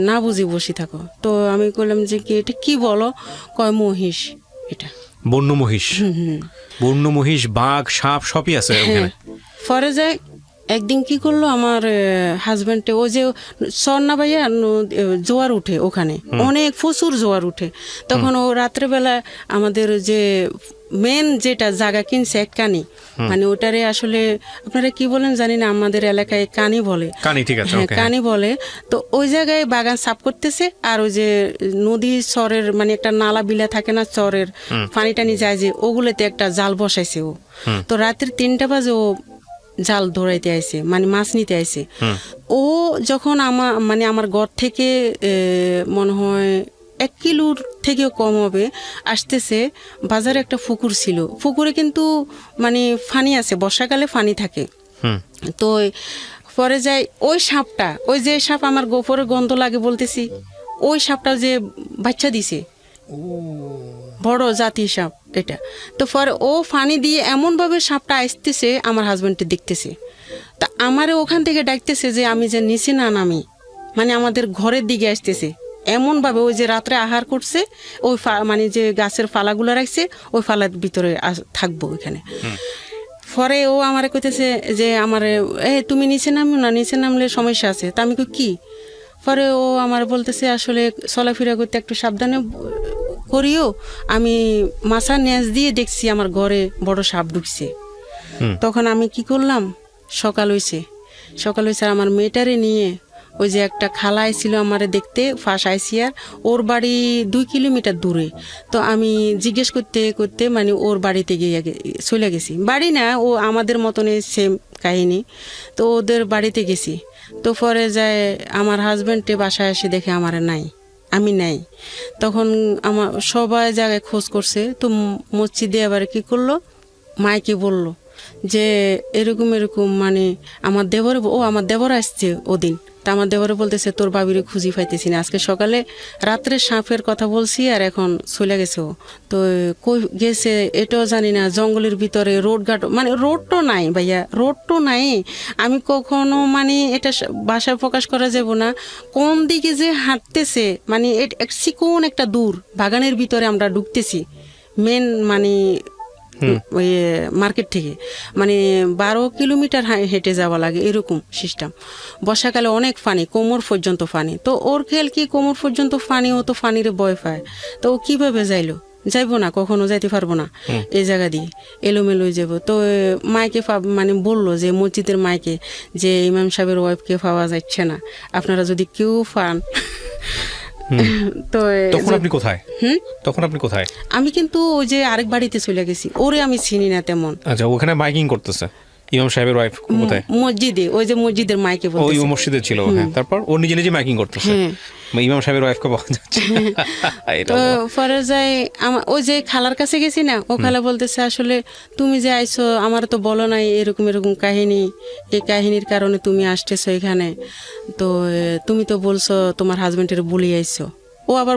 A: না বুঝি বসে থাকো। তো আমি বললাম যে কি এটা কি বলো? কয় মহিষ এটা।
B: বন্য মহিষ? বন্য মহিষ, বাঘ, সাপ সবই আছে ওখানে।
A: পরে যায় একদিন কি করলো আমার হাজব্যান্ডে, ও যে সন্না ভাইয়া জোয়ার উঠে ওখানে, অনেক প্রচুর জোয়ার উঠে। তখন ও রাত্রেবেলা আমাদের যে মেন যেটা জায়গা কিনছে, এক কানি, মানে ওটারে আসলে আপনারা কি বলেন জানি না, আমাদের এলাকায় কানি বলে।
B: কানি, ঠিক আছে,
A: হ্যাঁ,
B: ওকে।
A: কানি বলে। তো ওই জায়গায় বাগান সাফ করতেছে, আর ওই যে নদী চরের মানে একটা নালা বিলা থাকে না, চরের পানি টানি যায় যে, ওগুলোতে একটা জাল বসাইছে ও। তো রাত্রি 3টা বাজে ও জাল ধরাইতে আইছে, মানে মাছ নিতে আইছে। ও যখন আমার ঘর থেকে মনে হয় 1 কিলোর থেকেও কম হবে আসতেছে, বাজারে একটা পুকুর ছিল, পুকুরে কিন্তু মানে ফানি আছে, বর্ষাকালে ফানি থাকে। তো পরে যাই ওই সাপটা, ওই যে সাপ আমার গোপরে গন্ধ লাগে বলতেছি, ওই সাপটা যে বাচ্চা দিছে, বড় জাতীয় সাপ এটা। তো পরে ও ফানি দিয়ে এমনভাবে সাপটা আসতেছে, আমার হাজব্যান্ডকে দেখতেছে, তা আমারে ওখান থেকে ডাকতেছে যে আমি যে নিচে না নামি, মানে আমাদের ঘরের দিকে আসতেছে এমনভাবে, ওই যে রাত্রে আহার করছে, ওই মানে যে গাছের ফালাগুলো রাখছে, ওই ফালার ভিতরে থাকবো ওইখানে। পরে ও আমারে কইতেছে যে আমারে তুমি নিচে নামো না, নিচে নামলে সমস্যা আছে। তা আমি কই কি? পরে ও আমার বলতেছে আসলে চলাফেরা করতে একটু সাবধানে করিও, আমি মাছার নেজ দিয়ে দেখছি আমার ঘরে বড় সাপ ঢুকছে। তখন আমি কি করলাম, সকাল হয়েছে আর আমার মেয়েটারে নিয়ে ওই যে একটা খালা ছিল আমারে দেখতে, ফাঁস আইসিয়ার, ওর বাড়ি 2 কিলোমিটার দূরে। তো আমি জিজ্ঞেস করতে করতে মানে ওর বাড়িতে গিয়ে চলে গেছি, বাড়ি না ও আমাদের মতনই সেম কাহিনী। তো ওদের বাড়িতে গেছি। তো পরে যায় আমার হাজব্যান্ডে বাসায় এসে দেখে আমার নাই, আমি নাই। তখন আমার সবাই জায়গায় খোঁজ করছে। তো মসজিদে আবার কি করলো, মাইকে বলল যে এরকম মানে আমার দেবর আসছে ওদিন। তা আমার দেবরে বলতেছে তোর বাবিরে খুঁজি পাইতেছি না, আজকে সকালে রাত্রে সাপের কথা বলছি আর এখন চলে গেছে ও। তো কই গেছে এটাও জানি না, জঙ্গলের ভিতরে রোডঘাট, মানে রোড তো নাই ভাইয়া, রোড তো নাই। আমি কখনো মানে এটা ভাষায় প্রকাশ করা যাব না, কোন দিকে যে হাঁটতেছে, মানে চিকন একটা দূর বাগানের ভিতরে আমরা ঢুকতেছি, মেন মানে ওই মার্কেট থেকে, মানে 12 কিলোমিটার হেঁটে যাওয়া লাগে এরকম সিস্টেম। বর্ষাকালে অনেক পানি, কোমর পর্যন্ত পানি। তো ওর খেয়াল কি কোমর পর্যন্ত পানি, ও তো পানিরে ভয় পায়। তো ও কিভাবে যাইলো? যাইবো না, কখনো যাইতে পারবো না এই জায়গা দিয়ে, এলোমেলোই যাব। তো মাইকে মানে বললো যে মসজিদের মাইকে যে ইমাম সাহেবের ওয়াইফকে পাওয়া যাচ্ছে না, আপনারা যদি কেউ পান। তো
B: তখন আপনি কোথায়? তখন আপনি কোথায়?
A: আমি কিন্তু ওই যে আরেক বাড়িতে চলে গেছি, ওরে আমি চিনি না তেমন।
B: আচ্ছা, ওখানে মাইকিং করতেছে ইমাম সাহেবের ওয়াইফ কোথায়?
A: মসজিদে, ওই যে মসজিদের মাইকে
B: ওই
A: বলতেছে।
B: মসজিদে ছিল, হ্যাঁ। তারপর ও নিজে নিজে মাইকিং করতেছে, ইমাম সাহেবের ওয়াইফকে পাওয়া যাচ্ছে।
A: তো পরে যাই ওই যে খালার কাছে গেছি না, ও খালা বলতেছে আসলে তুমি যে আইছো আমার তো বলো নাই এরকম এরকম কাহিনী, এই কাহিনীর কারণে তুমি আসতেছো এখানে। তো তুমি তো বলছো তোমার হাজবেন্ডের বলি আইছো। ও আবার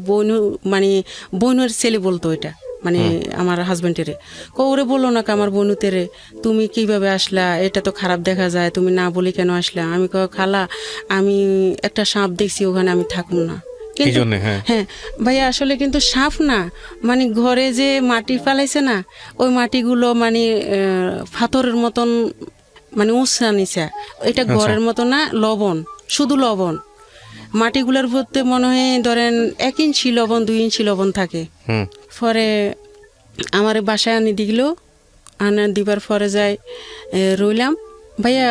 A: বোন মানে বোনের ছেলে বলতো এটা, মানে আমার হাজবেন্ডের। ওরে বললো না আমার বোনুতেরে তুমি কিভাবে আসলা, এটা তো খারাপ দেখা যায়, তুমি না বলি কেন আসলা? আমি খালা আমি একটা সাপ দেখছি ওখানে, আমি থাকুম না। কিন্তু হ্যাঁ ভাইয়া, আসলে কিন্তু সাপ না, মানে ঘরে যে মাটি ফেলাইছে না, ওই মাটিগুলো মানে পাথরের মতন, মানে উঁচা নিচা, এটা ঘরের মতো না, লবণ, শুধু লবণ। মাটিগুলোর মধ্যে মনে হয় ধরেন 1 ইঞ্চি লবণ 2 ইঞ্চি লবণ থাকে। পরে আমার বাসায় আনি দিল, আনা দিবার পরে যাই রইলাম। ভাইয়া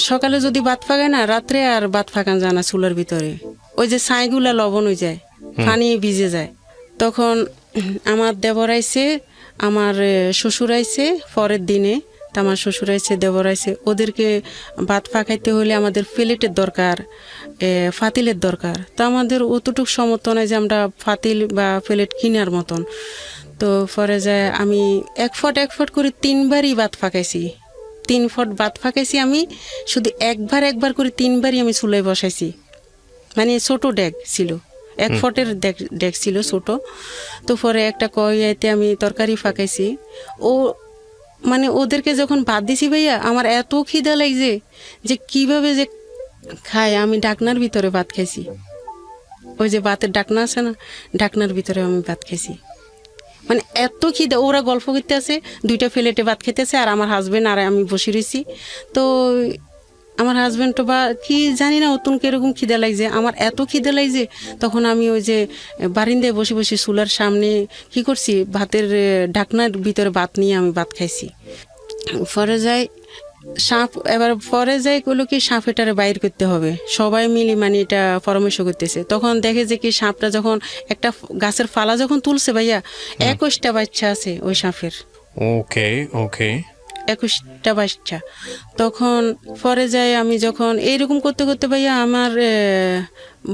A: সকালে যদি ভাত ফাঁকায় না, রাত্রে আর ভাত ফাঁকান যায় না চুলার ভিতরে, ওই যে ছাইগুলা লবণ হয়ে যায়, পানি ভিজে যায়। তখন আমার দেবর আইছে, আমার শ্বশুর আইছে পরের দিনে। তা আমার শ্বশুর আইছে, দেবর আইছে, ওদেরকে ভাত ফাঁকাইতে হলে আমাদের প্লেটের দরকার, ফাতিলের দরকার। তো আমাদের অতটুকু সমর্থ নয় যে আমরা ফাতিল বা প্লেট কিনার মতন। তো পরে যায় আমি 1 ফট করে 3 বারই ভাত ফাঁকাইছি, 3 ফট ভাত ফাঁকাইছি আমি, শুধু একবার করে 3 বারই আমি চুলায় বসাইছি। মানে ছোট ডেক ছিল, 1 ফটের ডেক ছিল ছোট। তো পরে একটা কড়াইতে আমি তরকারি ফাঁকাইছি। ও মানে ওদেরকে যখন ভাত দিছি ভাইয়া, আমার এত খিদা লাগছে যে কিভাবে যে খায়। আমি ঢাকনার ভিতরে ভাত খাইছি, ওই যে ভাতের ঢাকনা আছে না, ঢাকনার ভিতরে আমি ভাত খাইছি। মানে এত খিদা, ওরা গল্প করতে আছে, 2টা প্লেটে ভাত খেতেছে, আর আমার হাজবেন্ড আর আমি বসে রয়েছি। তো আমার হাজবেন্ড তো বা কি জানি না অতুন কিরকম খিদা লাগছে, আমার এত খিদা লাগছে। তখন আমি ওই যে বারিন্দায় বসে বসে চুলার সামনে কি করছি, ভাতের ঢাকনার ভিতরে ভাত নিয়ে আমি ভাত খাইছি। পরে যাই সাপ, এবার পরে যাই কইলো কি সাপ এটারে বাইর করতে হবে, সবাই মিলে মানে এটা পরামর্শ করতেছে। তখন দেখে যে কি সাপটা যখন একটা গাছের ফালা যখন তুলছে ভাইয়া, 21টা বাচ্চা আছে ওই সাপের।
B: ওকে ওকে,
A: 21টা বাচ্চা। তখন পরে যাই আমি যখন এইরকম করতে করতে ভাইয়া, আমার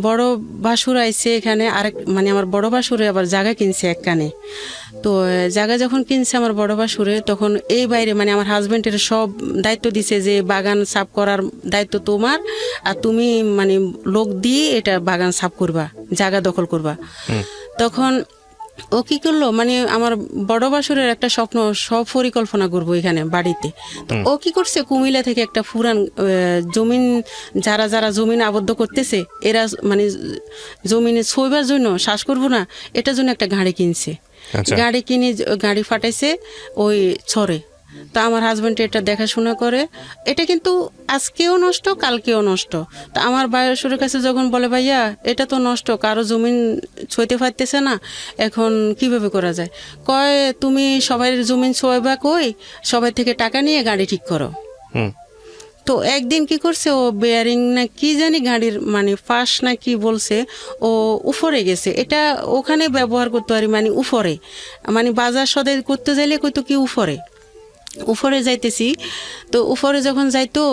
A: বড় বাসুর আইছে এখানে, আরেক মানে আমার বড় বাসুরে আবার জায়গা কিনছে এক কানে। তো জায়গা যখন কিনছে আমার বড় বাসুরে, তখন এই বাইরে মানে আমার হাজবেন্ডের সব দায়িত্ব দিছে যে বাগান সাফ করার দায়িত্ব তোমার, আর তুমি মানে লোক দিয়ে এটা বাগান সাফ করবা, জায়গা দখল করবা। তখন ও কি করলো, মানে আমার বড় বাসুরের একটা স্বপ্ন, সব পরিকল্পনা করবো এখানে বাড়িতে। তো ও কি করছে, কুমিল্লা থেকে একটা পুরান জমিন, যারা যারা জমিন আবদ্ধ করতেছে, এরা মানে জমিনে ছইবার জন্য, শ্বাস করবো না এটার জন্য একটা গাড়ি কিনছে। গাড়ি কিনে গাড়ি ফাটাইছে ওই ছড়ে। তা আমার হাজবেন্ড এটা দেখাশোনা করে, এটা কিন্তু আজকেও নষ্ট কালকেও নষ্ট। তা আমার বায়সুরের কাছে যখন বলে ভাইয়া এটা তো নষ্ট, কারো জমিন ছুঁইতে পারতেছে না, এখন কিভাবে করা যায়? কয় তুমি সবাই জমিন ছোঁয়াবা, কই সবাই থেকে টাকা নিয়ে গাড়ি ঠিক করো। তো একদিন কি করছে, ও বেয়ারিং না কি জানি গাড়ির মানে ফাঁস না কি বলছে, ও উপরে গেছে। এটা ওখানে ব্যবহার করতে পারি, মানে উপরে, মানে বাজার সদাই করতে যাইলে কইতো কি উপরে যাইতেছি। তো উপরে যখন যাইতো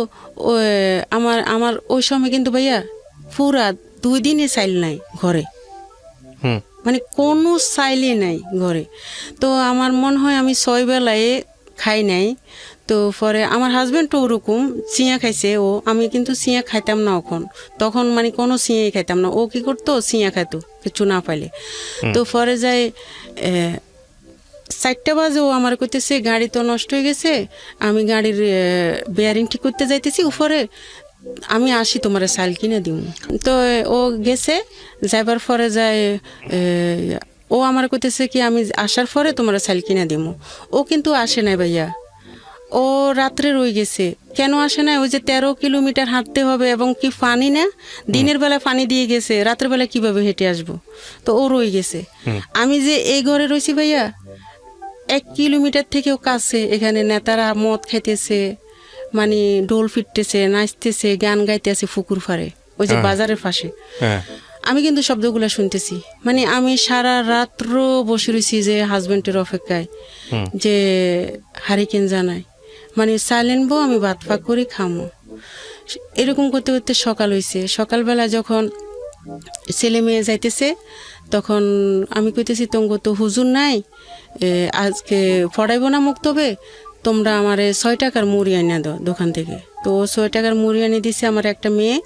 A: আমার ওই সময় কিন্তু ভাইয়া পুরা 2 দিনে চাইল নাই ঘরে, মানে কোনো চাইলে নাই ঘরে। তো আমার মনে হয় আমি 6 বেলায় খাই নাই। তো পরে আমার হাজবেন্ডও ওরকম চিঁয়া খাইছে, আমি কিন্তু চিঁয়া খাইতাম না তখন মানে কোনো চিঁয়াই খাইতাম না। ও কি করতো, চিঁয়া খাইতো কিছু না পাইলে। তো পরে যায় 4টা বাজে ও আমার কইতেছে গাড়ি তো নষ্ট হয়ে গেছে, আমি গাড়ির বেয়ারিং ঠিক করতে যাইতেছি উপরে, আমি আসি তোমার চাল কিনে দিব। তো ও গেছে, যাইবার পরে যায় ও আমার কইতেছে কি আমি আসার পরে তোমার চাইল কিনা দিমু। ও কিন্তু আসে নাই ভাইয়া, ও রাত্রে রয়ে গেছে। কেন আসে না? ওই যে 13 কিলোমিটার হাঁটতে হবে এবং কি পানি না, দিনের বেলা পানি দিয়ে গেছে, রাতের বেলা কিভাবে হেঁটে আসবো? তো ও রয়ে গেছে। আমি যে এই ঘরে রয়েছি ভাইয়া, 1 কিলোমিটার থেকেও কাছে, এখানে নেতারা মদ খাইতেছে, মানে ডোল ফিরতেছে, নাচতেছে, গান গাইতেছে পুকুর পাড়ে, ওই যে বাজারের পাশে।
B: হ্যাঁ
A: আমি কিন্তু শব্দগুলো শুনতেছি, মানে আমি সারা রাত্র বসে রয়েছি যে হাজবেন্ডের অপেক্ষায়, যে হারিকেন জানাই, মানে সাইলেন্ট বউ, আমি ভাত ফাঁক করে খামো। এরকম করতে করতে সকাল হয়েছে। সকালবেলা যখন ছেলে মেয়ে যাইতেছে, তখন আমি কইতেছি তঙ্গ তো হুজুর নাই, আজকে পড়াইব না মুক্তবে, তোমরা আমারে 6 টাকার মুড়ি আনিয়া দাও দোকান থেকে। তো 6 টাকার মুড়ি আনি দিছে আমার একটা মেয়ে,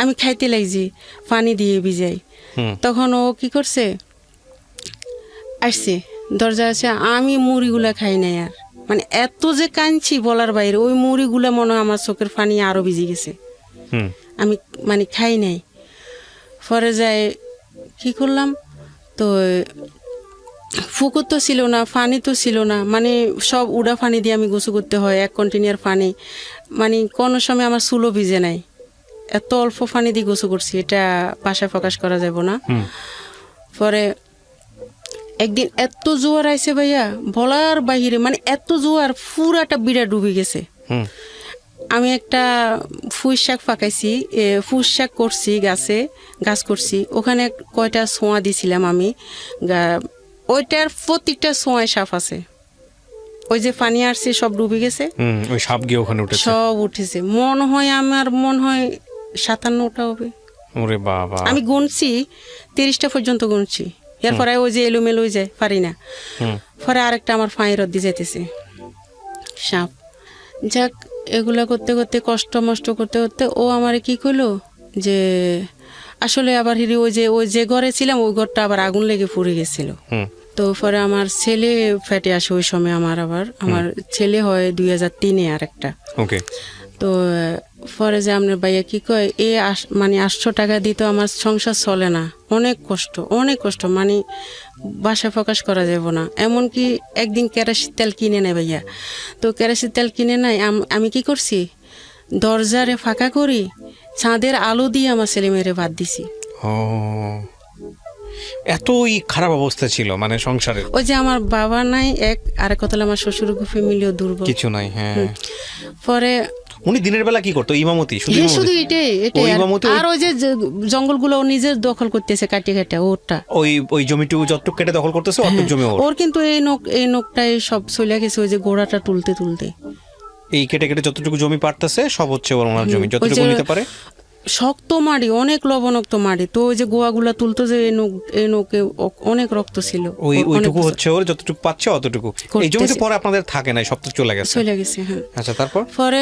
A: আমি খাইতে লাগছি পানি দিয়ে ভিজাই। তখন ও কি করছে, আসছে দরজা আছে, আমি মুড়িগুলা খাই নাই আর, মানে এত যে কাঁদছি বলার বাইরে, ওই মুড়িগুলা মনে হয় আমার চোখের পানি আরো ভিজে গেছে, আমি মানে খাই নাই। পরে যায় কি করলাম, তো পুকুর তো ছিল না, পানি তো ছিল না, মানে সব উড়া পানি দিয়ে আমি গোসল করতে হয়, 1 কন্টেনার পানি, মানে কোনো সময় আমার চুলও ভিজে নাই, এত অল্প পানি দিয়ে গোসল করছি, এটা ভাষায় প্রকাশ করা যাব না। পরে একদিন এত জোয়ার আইছে ভাইয়া, বলার বাহিরে, মানে এত জোয়ার, পুরাটা বিড়া ডুবে গেছে। আমি একটা ফুস শাক পাকাইছি, ফুস শাক করছি গাছ করছি, ওখানে কয়টা ছোঁয়া দিছিলাম আমি, ওইটার প্রত্যেকটা ছোঁয়ায় সাপ আছে, ওই যে পানি আসছে সব ডুবে গেছে,
B: ওই সাপ গিয়ে ওখানে উঠেছে,
A: সব উঠেছে, মনে হয় আমার মনে হয় 57টা হবে।
B: ওরে বাবা,
A: আমি গুনছি 30টা পর্যন্ত গুনছি, এরপরে ওই যে এলোমেলো হয়ে যায়, পারি না। পরে আরেকটা আমার ফাঁয়ের রদ্দি যাইতেছে সাপ। যাক, এগুলা করতে করতে কষ্ট মষ্ট করতে করতে ও আমারে কি করলো, যে আসলে আবার হিরি ওই যে ঘরে ছিলাম, ওই ঘরটা আবার আগুন লেগে পুড়ে গেছিল। তো পরে আমার ছেলে ফেটে আসে ওই সময়, আমার ছেলে হয় 2003-এ আর একটা।
B: ওকে।
A: তো পরে যে আপনার ভাইয়া কি কয়, মানে 800 টাকা দিত আমার সংসার চলে না, অনেক কষ্ট, মানে বাসা প্রকাশ করা যাব না। এমনকি একদিন কেরাসির তেল কিনে নেয় ভাইয়া, তো কেরাসির তেল কিনে নেয়, আমি কি করছি, দরজারে ফাঁকা করি, চাঁদের আলো দিয়ে আমার ছেলে মেয়েরে ভাত দিছি।
B: এতই খারাপ অবস্থা ছিল মানে সংসারের।
A: ওই যে আমার বাবা নাই, আরেক কথা আমার শ্বশুর ফ্যামিলিও দুর্বল, কিছু
B: নাই। হ্যাঁ।
A: পরে
B: উনি দিনের বেলা কি করতো? ইমামতি?
A: শুধু এটাই। আর ওই যে জঙ্গলগুলো নিজের দখল করতেছে, কাটিয়ে ওরটা,
B: ওই জমিটুকু যতটুকু কেটে দখল করতেছে, অত জমি
A: ওর। কিন্তু এই নোকটাই সব চলে গেছে, ওই যে গোড়াটা তুলতে
B: এই কেটে যতটুকু জমি পারতেছে সব হচ্ছে ওনার জমি, যতটুকু নিতে পারে।
A: শক্ত মাটি, অনেক লবণাক্ত মাটি, তো ওই যে গোয়াগুলা তুলতো, যে এই নোকে অনেক রক্ত ছিল,
B: ওইটুকু হচ্ছে ওর, যতটুকু পাচ্ছে অতটুকু। এই জমিতে পরে আপনাদের থাকে না, সব তো চলে গেছে। হ্যাঁ। আচ্ছা, তারপর
A: পরে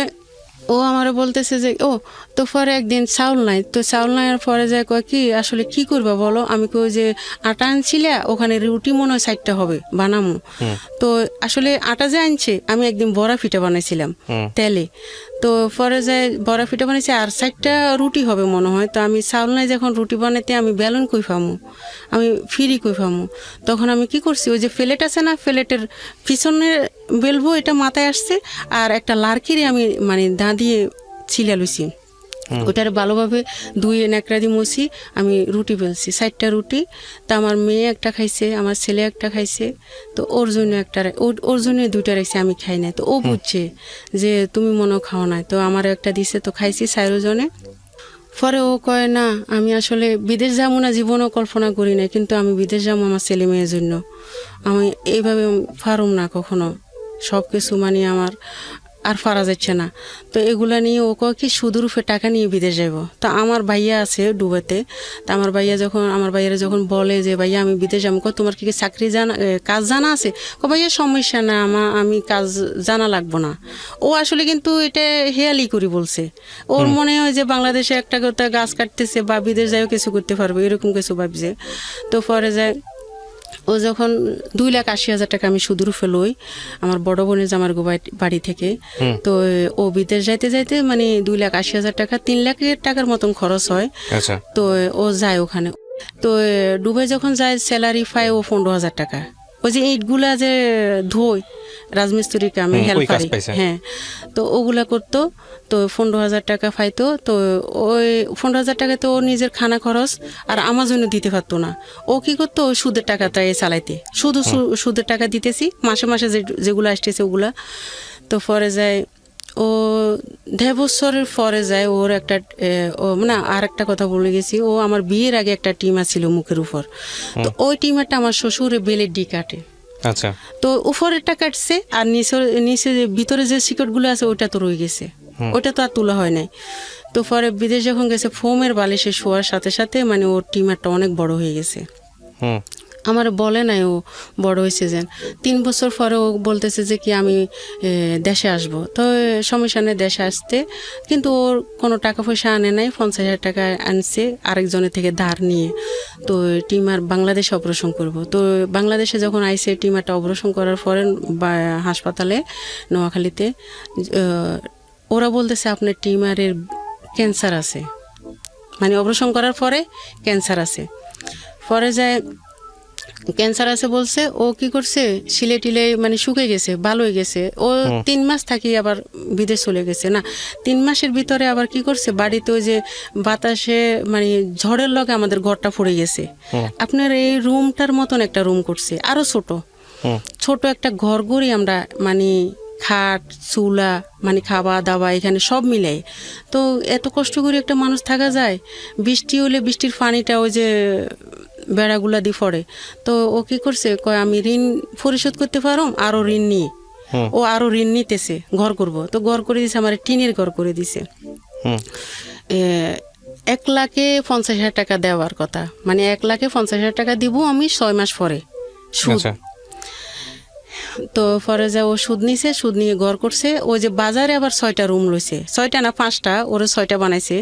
A: ও আমারে বলতেছে যে তো পরে একদিন চাউল নাই, তো চাউল নাই পরে যায় কয় কি আসলে কি করবা বলো। আমি কই যে আটা আনছিলে, ওখানে রুটি মনে হয় 60টা হবে বানামো। তো আসলে আটা যে আনছে, আমি একদিন বড়া পিঠা বানাইছিলাম তেলে, তো পরে যায় বড়া পিঠা বানাইছে আর 60টা রুটি হবে মনে হয়। তো আমি চাউল নাই যখন রুটি বানাইতে, আমি বেলুন কই পামু, আমি ফিরি কই পামু। তখন আমি কি করছি, ওই যে ফ্লেট আছে না, ফ্লেটের পিছনে বেলবো, এটা মাথায় আসছে, আর একটা লার্কিরে আমি মানে দা দিয়ে ছিলা লইছি, ওটার ভালোভাবে ধুয়ে ন্যাকড়া দিয়ে মুছি, আমি রুটি বেলছি 60টা রুটি। তা আমার মেয়ে একটা খাইছে, আমার ছেলে একটা খাইছে, তো ওর জন্য ওর জন্য 2টা রাখছে, আমি খাই নাই। তো ও বুঝছে যে তুমি মনে খাও নাই, তো আমার একটা দিছে, তো খাইছি 4 জনে। পরে ও কয় না, আমি আসলে বিদেশ যাবো না, জীবনও কল্পনা করি না, কিন্তু আমি বিদেশ যাবো আমার ছেলে মেয়ের জন্য, আমি এইভাবে পারুম না কখনো, সব কিছু মানে আমার আর পারা যাচ্ছে না। তো এগুলা নিয়ে ও কয় কি সুদরূপে টাকা নিয়ে বিদেশ যাবো। তো আমার ভাইয়া আছে ডুবাতে, তো আমার ভাইয়ারা যখন বলে যে ভাইয়া আমি বিদেশ যাবো, তোমার কি চাকরি কাজ জানা আছে? ভাইয়া সমস্যা না, আমি কাজ জানা লাগবো না। ও আসলে কিন্তু এটা হেয়ালি করি বলছে, ওর মনে হয় যে বাংলাদেশে একটা কথা গাছ কাটতেছে বা বিদেশ যাইও কিছু করতে পারবে, এরকম কিছু ভাবছে। তো পরে যায় ও যখন 2,80,000 টাকা আমি সুদরূপে লই আমার বড় বোনের জামার বাড়ি থেকে, তো ও বিদেশ যাইতে মানে 2,80,000 টাকা, 3 লাখ টাকার মতন খরচ হয়। তো ও যায় ওখানে। তো দুবাই যখন যায় স্যালারি পায় ও 15,000 টাকা। ওই যে ইটগুলা যে ধোয় রাজমিস্ত্রি কামে হেল্পারি,
B: পাইছে।
A: হ্যাঁ, তো ওগুলা করতো। তো 15,000 টাকা পাইতো। তো ওই 15,000 টাকা তো ও নিজের খানা খরচ আর আমার জন্য দিতে পারতো না। ও কি করতো, ওই সুদের টাকাটাই চালাইতে, শুধু সুদের টাকা দিতেছি মাসে মাসে যেগুলো আসতেছে ওগুলা। তো পরে যায় ও 1.5 বছরের পরে যায় ওর একটা ও মানে আর একটা কথা বলে গেছি, ও আমার বিয়ের আগে একটা টিমার ছিল মুখের উপর। তো ওই টিমারটা আমার শ্বশুরে বেলের ডি কাটে।
B: আচ্ছা,
A: তো উপরেরটা কাটছে আর নিচে ভিতরে যে শিকড়গুলো আছে ওইটা তো রয়ে গেছে, ওইটা তো আর তোলা হয় নাই। তো পরে বিদেশ যখন গেছে ফোমের বালিশে শোয়ার সাথে সাথে মানে ওর টিমারটা অনেক বড় হয়ে গেছে।
B: হুম,
A: আমার বলে নাই ও বড় হয়েছে যেন। 3 বছর পরে ও বলতেছে যে কি আমি দেশে আসব। তো সমস্যা নেই দেশে আসতে, কিন্তু ওর কোনো টাকা পয়সা আনে নাই। 50,000 টাকা আনছে আরেকজনের থেকে ধার নিয়ে। তো টিমার বাংলাদেশে অপারেশন করব। তো বাংলাদেশে যখন আইসে টিমারটা অপারেশন করার পরে হাসপাতালে নোয়াখালীতে ওরা বলতেছে আপনার টিমারের ক্যান্সার আছে, মানে অপারেশন করার পরে ক্যান্সার আছে। পরে যায় ক্যান্সার আছে বলছে, ও কি করছে শিলে টিলে মানে শুকে গেছে, ভালো হয়ে গেছে। ও 3 মাস থাকি আবার বিদেশ চলে গেছে। না, 3 মাসের ভিতরে আবার কি করছে, বাড়িতে ওই যে বাতাসে মানে ঝড়ের লগে আমাদের ঘরটা পড়ে গেছে। আপনার এই রুমটার মতন একটা রুম করছে, আরো ছোট একটা ঘর করি আমরা, মানে খাট চুলা মানে খাওয়া দাওয়া এখানে সব মিলাই। তো এত কষ্ট করে একটা মানুষ থাকা যায়? বৃষ্টি হলে বৃষ্টির পানিটা ওই যে বেড়াগুলা দিয়ে পড়ে। তো ও কি করছে, কয় আমি ঋণ পরিশোধ করতে পারো, আরো ঋণ নিয়ে ও আরো ঋণ নিতেছে, ঘর করব। তো ঘর করে দিছে, আমার টিনের ঘর করে দিছে। 1,50,000 টাকা দেওয়ার কথা, মানে 1,50,000 টাকা দিব আমি 6 মাস পরে সুদ। তো পরে যা ও সুদ নিছে, সুদ নিয়ে ঘর করছে। ওই যে বাজারে আবার 6টা রুম লইছে, 6টা না 5টা, ওরে 6টা বানাইছে।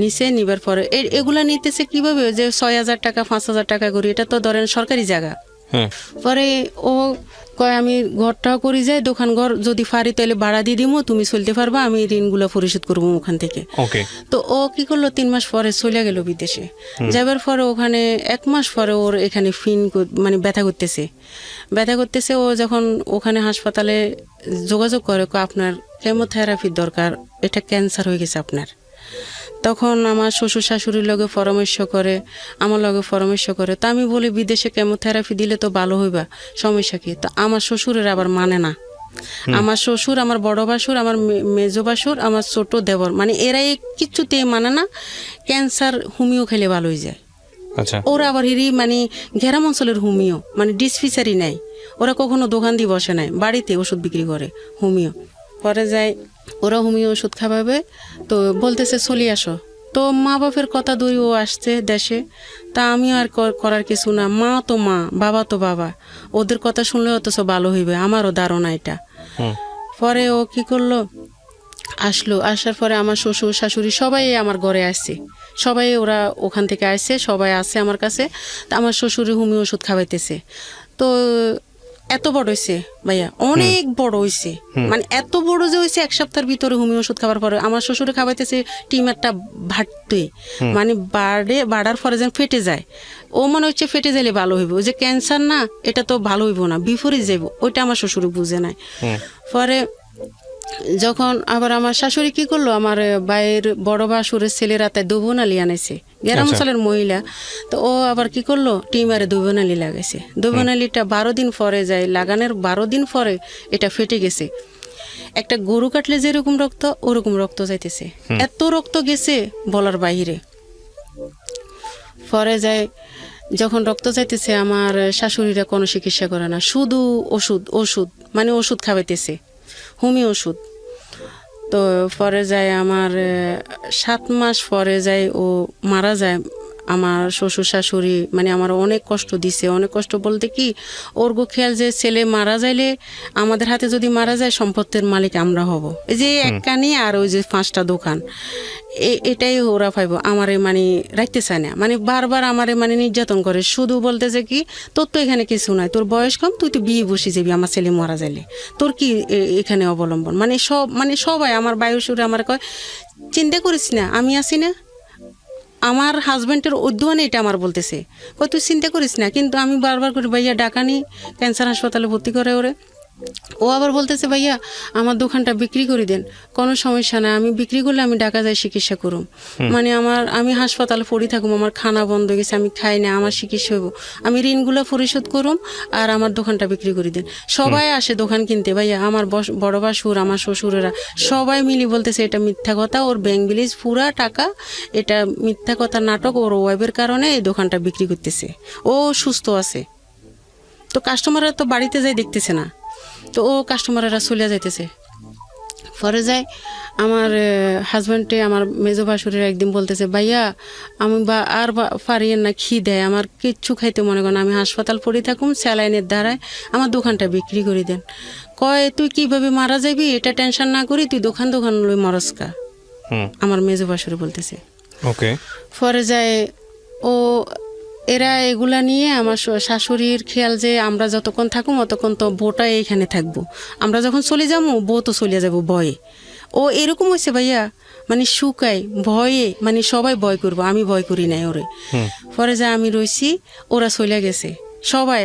A: নিচে নিবার পরে এগুলা নিতেছে কিভাবে, যে 6,000 টাকা 5,000 টাকা করি, এটা তো ধরেন সরকারি জায়গা। পরে ও কয় আমি ঘরটাও করি যাই, দোকান ঘর যদি পারি তাহলে ভাড়া দিয়ে দিমু, তুমি চলতে পারবা, আমি ঋণগুলো পরিশোধ করবো ওখান থেকে। তো ও কি করলো, 3 মাস পরে চলে গেল বিদেশে। যাবার পরে ওখানে 1 মাস পরে ওর এখানে মানে ব্যথা করতেছে। ও যখন ওখানে হাসপাতালে যোগাযোগ করে, আপনার কেমোথেরাপির দরকার, এটা ক্যান্সার হয়ে গেছে আপনার। তখন আমার শ্বশুর শাশুড়ির লগে পরামর্শ করে, আমার লগে পরামর্শ করে। তো আমি বলি বিদেশে কেমোথেরাপি দিলে তো ভালো হইবা, সমস্যা কি? তো আমার শ্বশুরের আবার মানে না। আমার শ্বশুর, আমার বড় বাসুর, আমার মেজো বাসুর, আমার ছোট দেবর, মানে এরাই কিচ্ছুতেই মানে না ক্যান্সার হোমিও খেলে ভালো হয়ে যায়। ওরা আবার মানে গ্রাম অঞ্চলের হোমিও, মানে ডিসপিসারি নাই, ওরা কখনো দোকান দিয়ে বসে নাই, বাড়িতে ওষুধ বিক্রি করে হোমিও। পরে যায় ওরা হোমিও ওষুধ খাওয়াবে। তো বলতেছে চলে আসো। তো মা বাপের কথা ধরে ও আসছে দেশে। তা আমিও আর করার কিছু না, মা তো মা, বাবা তো বাবা, ওদের কথা শুনলে অথচ ভালো হইবে, আমারও ধারণা এটা। পরে ও কি করলো, আসার পরে আমার শ্বশুর শাশুড়ি সবাই আমার ঘরে আসছে, সবাই ওরা ওখান থেকে আসছে, সবাই আসছে আমার কাছে। তা আমার শ্বশুরে হোমিও ওষুধ খাওয়াইতেছে। তো এত বড় হয়েছে ভাইয়া, অনেক বড় হয়েছে, মানে এত বড় যে হয়েছে 1 সপ্তাহের ভিতরে হোমিও ওষুধ খাওয়ার পরে আমার শ্বশুরে খাওয়াইতেছে টিমারটা ভাটতে, মানে বাড়ার পরে যেন ফেটে যায়। ও মনে হচ্ছে ফেটে যাইলে ভালো হইব, ওই যে ক্যান্সার না, এটা তো ভালো হইব না, বিপরীত যাইব, ওইটা আমার শ্বশুরে বুঝে নাই। পরে যখন আবার আমার শাশুড়ি কি করলো, আমার ভাইয়ের বড় বাসুরের ছেলেরা তাই দুবনালি আনাইছে, গ্রাম অঞ্চলের মহিলা। তো ও আবার কি করলো, টিমারে দুবনালি লাগাইছে। দুবনালিটা 12 দিন পরে যায়, লাগানোর 12 দিন পরে এটা ফেটে গেছে। একটা গরু কাটলে যেরকম রক্ত, ওরকম রক্ত যাইতেছে, এত রক্ত গেছে বলার বাহিরে। পরে যায় যখন রক্ত যাইতেছে, আমার শাশুড়িরা কোনো চিকিৎসা করে না, শুধু ওষুধ মানে ওষুধ খাওয়াইতেছে, হোমিও ওষুধ। তো পরে যায় আমার 7 মাস পরে যায় ও মারা যায়। আমার শ্বশুর শাশুড়ি মানে আমার অনেক কষ্ট দিছে, অনেক কষ্ট বলতে কি, ওর গো খেয়াল যে ছেলে মারা যাইলে আমাদের হাতে যদি মারা যায় সম্পত্তির মালিক আমরা হব, এই যে এক কানি আর ওই যে 5টা দোকান, এটাই ওরা পাইব। আমারে মানে রাখতে চায় না, মানে বারবার আমারে মানে নির্যাতন করে, শুধু বলতেছে কি, তোর তো এখানে কিছু নাই, তোর বয়স কম, তুই তো বিয়ে বসে যাবি আমার ছেলে মারা যাইলে, তোর কি এখানে অবলম্বন, মানে সবাই আমার বায়ুসুরে আমার কয় চিন্তা করিস না, আমি আছি না, আমার হাজব্যান্ডের উদ্যোগে এটা আমার বলতেছে, কই তুই চিন্তা করিস না, কিন্তু আমি বারবার করি ভাইয়া ডাকানি ক্যান্সার হাসপাতালে ভর্তি করে ওরে। ও আবার বলতেছে ভাইয়া আমার দোকানটা বিক্রি করে দেন, কোনো সমস্যা না, আমি বিক্রি করলে আমি ঢাকা যাই চিকিৎসা করুম, মানে আমি হাসপাতালে পড়ি থাকুম, আমার খানা বন্ধ হয়ে গেছে, আমি খাই না, আমার চিকিৎসা হইব, আমি ঋণগুলো পরিশোধ করুম আর আমার দোকানটা বিক্রি করে দেন। সবাই আসে দোকান কিনতে ভাইয়া, আমার বড় বাসুর, আমার শ্বশুরেরা সবাই মিলি বলতেছে এটা মিথ্যা কথা, ওর ব্যাংক ব্যালেন্স পুরা টাকা, এটা মিথ্যা কথা নাটক, ওর ওয়াইফের কারণে এই দোকানটা বিক্রি করতেছে, ও সুস্থ আছে। তো কাস্টমাররা তো বাড়িতে যাই দেখতেছে না, তো ও কাস্টমাররা চলে যাইতেছে। পরে যায় আমার হাজব্যান্ডে, আমার মেজো ভাসুরের একদিন বলতেছে ভাইয়া আমি পারিয়েন না, দেয় আমার কিচ্ছু খাইতে মনে করেন, আমি হাসপাতাল পড়ে থাকুম, স্যালাইনের দ্বারায় আমার দোকানটা বিক্রি করে দেন। কয় তুই কিভাবে মারা যাবি এটা টেনশন না করি, তুই দোকান লই মরস্কা, আমার মেজো ভাসুরে বলতেছে।
B: ওকে।
A: পরে যায় ও এরা এগুলা নিয়ে আমার শাশুড়ির খেয়াল যে আমরা যতক্ষণ থাকুম অতক্ষণ তো বউটা এইখানে থাকবো, আমরা যখন চলে যাবো বউ তো চলে যাবো ভয়ে। ও এরকম হয়েছে ভাইয়া, মানে শুকাই ভয়ে, মানে সবাই ভয় করবো, আমি ভয় করি নাই ওরে। পরে যা আমি রইছি, ওরা চলে গেছে, সবাই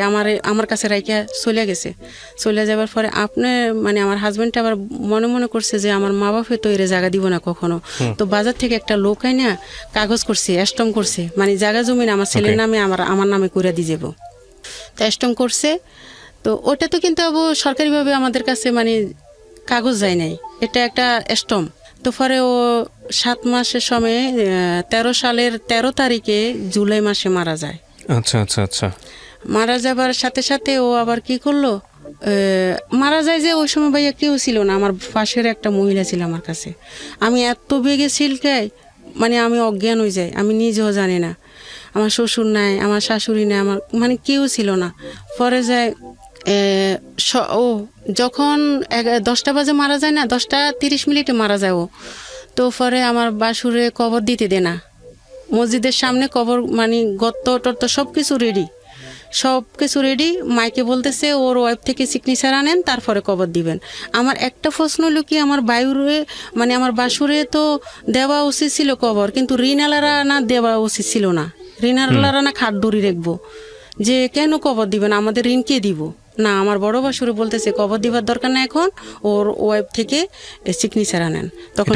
A: আমার কাছে রাইকা চলে গেছে। চলে যাবার পরে মানে আমার হাজব্যান্ডটা আবার মনে মনে করছে যে আমার মা বাপে তো এর জায়গা দিব না কখনো, তো বাজার থেকে একটা লোক আই না কাগজ করছে, স্ট্যাম্প করছে, মানে জায়গা জমিন আমার ছেলের নামে আমার নামে করে দিয়ে যাবো, তো স্ট্যাম্প করছে। তো ওটা তো কিন্তু সরকারিভাবে আমাদের কাছে মানে কাগজ যায় নাই, এটা একটা স্ট্যাম্প। তো পরে ও 7 মাসের সময় 13 সালের 13 তারিখে জুলাই মাসে মারা যায়।
B: আচ্ছা আচ্ছা আচ্ছা।
A: মারা যাবার সাথে সাথে ও আবার কি করলো, মারা যায় যে ওই সময় ভাইয়া কেউ ছিল না, আমার পাশের একটা মহিলা ছিল আমার কাছে। আমি এত বেগে সিলকাই, মানে আমি অজ্ঞান হয়ে যাই, আমি নিজেও জানি না, আমার শ্বশুর নাই, আমার শাশুড়ি নাই, আমার মানে কেউ ছিল না। পরে যায় ও যখন 10টা বাজে মারা যায় না, 10:30 মারা যায় ও। তো পরে আমার বাসুরে কবর দিতে দে না, মসজিদের সামনে কবর, মানে গত্ত টত্ত সব কিছু রেডি, মাইকে বলতেছে ওর ওয়াইফ থেকে সিগনেচার আনেন তারপরে কবর দিবেন। আমার একটা প্রশ্ন হলো কি, আমার বায়ুরে মানে আমার বাসুরে তো দেওয়া উচিত ছিল কবর, কিন্তু ঋণালারা না দেওয়া উচিত ছিল না, ঋণালারা না খাট দড়ি রাখবো, যে কেন কবর দিবেন, আমাদের ঋণ কে দিব না। আমার বড় বাসুরে বলতেছে কবর দিবার দরকার না, এখন ওর ওয়াইফ থেকে সিগনেচার আনেন। তখন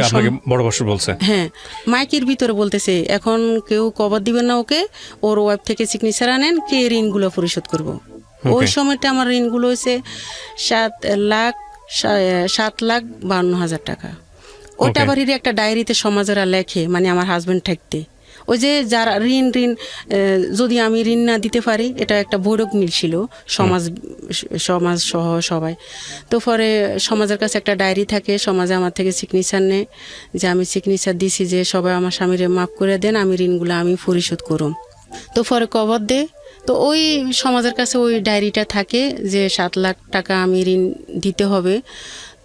B: বড় বাসুর বলছে,
A: হ্যাঁ মাইকের ভিতরে বলতেছে এখন কেউ কবর দিবেন না ওকে, ওর ওয়াইফ থেকে সিগনেচার আনেন, কে ঋণগুলো পরিশোধ করব। ওই সময়টা আমার ঋণগুলো হয়েছে 7,52,000 টাকা। ওটা আবার একটা ডায়েরিতে সমাজেরা লেখে, মানে আমার হাজবেন্ড থাকতে, ওই যে যারা ঋণ যদি আমি ঋণ না দিতে পারি, এটা একটা বৈরক মিল ছিল সমাজ সহ সবাই। তো পরে সমাজের কাছে একটা ডায়েরি থাকে, সমাজে আমার থেকে সিগনেচার নেয় যে আমি সিগনেচার দিছি যে সবাই আমার স্বামীরে মাফ করে দেন, আমি ঋণগুলো আমি পরিশোধ করুম। তো পরে কবর দে, তো ওই সমাজের কাছে ওই ডায়েরিটা থাকে যে 7 লাখ টাকা আমি ঋণ দিতে হবে,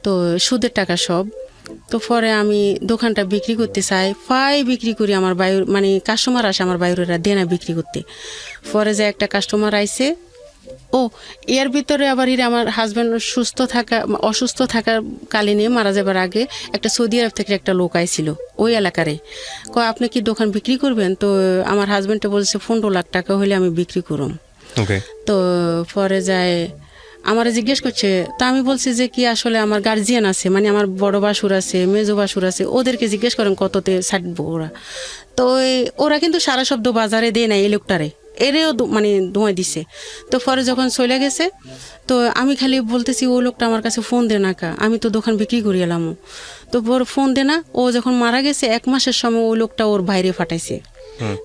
A: তো সুদের টাকা সব। তো পরে আমি দোকানটা বিক্রি করতে চাই, বিক্রি করি, আমার মানে কাস্টমার আসে আমার বাইরেরা দেনা বিক্রি করতে। পরে যে একটা কাস্টমার আইছে, এর ভিতরে আবার আমার হাজব্যান্ড অসুস্থ থাকার কালীনে মারা যাবার আগে একটা সৌদি আরব থেকে একটা লোক আইছিল ওই এলাকারে, আপনি কি দোকান বিক্রি করবেন? তো আমার হাজব্যান্ডে বলছে 15 লাখ টাকা হলে আমি বিক্রি করুম। তো পরে যায় আমার জিজ্ঞেস করছে, তো আমি বলছি যে কি আসলে আমার গার্জিয়ান আছে, মানে আমার বড় বাসুর আছে, মেজো বাসুর আছে, ওদেরকে জিজ্ঞেস করেন কততে ছাড়বো ওরা। তো ওরা কিন্তু সারা শব্দ বাজারে দেয় না এই লোকটারে, এরেও মানে ধোঁয়া দিছে। তো পরে যখন চলে গেছে, তো আমি খালি বলতেছি ওই লোকটা আমার কাছে ফোন দে না কা, আমি তো দোকান বিক্রি করি এলাম। তো পরে ফোন দে না, ও যখন মারা গেছে 1 মাসের সময় ওই লোকটা ওর বাইরে ফাটাইছে।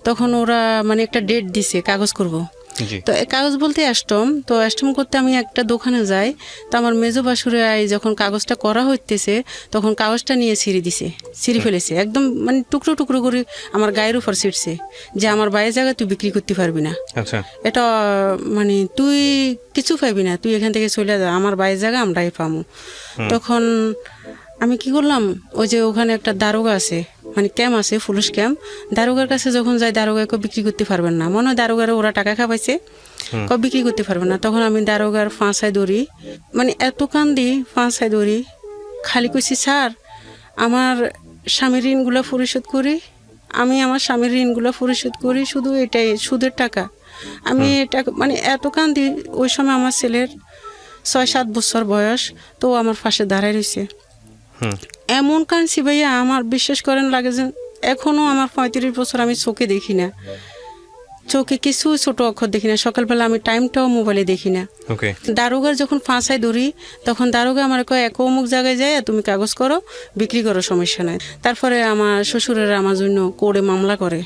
A: তখন ওরা মানে একটা ডেট দিছে কাগজ করব। তো কাগজ বলতে স্ট্যাম্প করতে আমি একটা দোকানে যাই, তো আমার মেজো বাসুরে যখন কাগজটা করা হইতেছে তখন কাগজটা নিয়ে ছিঁড়ে ফেলেছে, একদম মানে টুকরো টুকরো করে আমার গায়ের উপর ছিঁড়ছে, যে আমার বাইরের জায়গায় তুই বিক্রি করতে পারবি না, এটা মানে তুই কিছু পাবি না, তুই এখান থেকে চলে যা, আমার বাইরের জায়গা আমরাই পামু। তখন আমি কি করলাম, ওই যে ওখানে একটা দারোগা আছে, মানে ক্যাম্প আছে, পুলিশ ক্যাম্প, দারোগার কাছে যখন যাই দারোগাকে বিক্রি করতে পারবেন না, মনে হয় দারোগারে ওরা টাকা খাওয়াইছে, বিক্রি করতে পারবেন না। তখন আমি দারোগার ফাঁসায় দৌড়ি, মানে এত কান্দি ফাঁসায় দৌড়ি, খালি কইছি স্যার আমার স্বামীর ঋণগুলো পরিশোধ করি, আমি আমার স্বামীর ঋণগুলো পরিশোধ করি, শুধু এটাই সুদের টাকা। আমি এটা মানে এত কান্দি, ওই সময় আমার ছেলের 6-7 বছর বয়স, তো ও আমার পাশে দাঁড়ায় রয়েছে। এমন কাঁদছি ভাইয়া, আমার বিশ্বাস করেন লাগে যে এখনো আমার 35 বছর আমি চোখে দেখি না, চোখে কিছু ছোট অক্ষর দেখি না। সকালবেলা আমি টাইমটাও মোবাইলে দেখি না।
B: ওকে।
A: দারোগার যখন ফাঁসায় ধরি, তখন দারোগা আমার কয় এক অমুক জায়গায় যায় তুমি কাগজ করো, বিক্রি করো, সমস্যা নাই। তারপরে আমার শ্বশুরের আমার জন্য কোর্টে মামলা করে,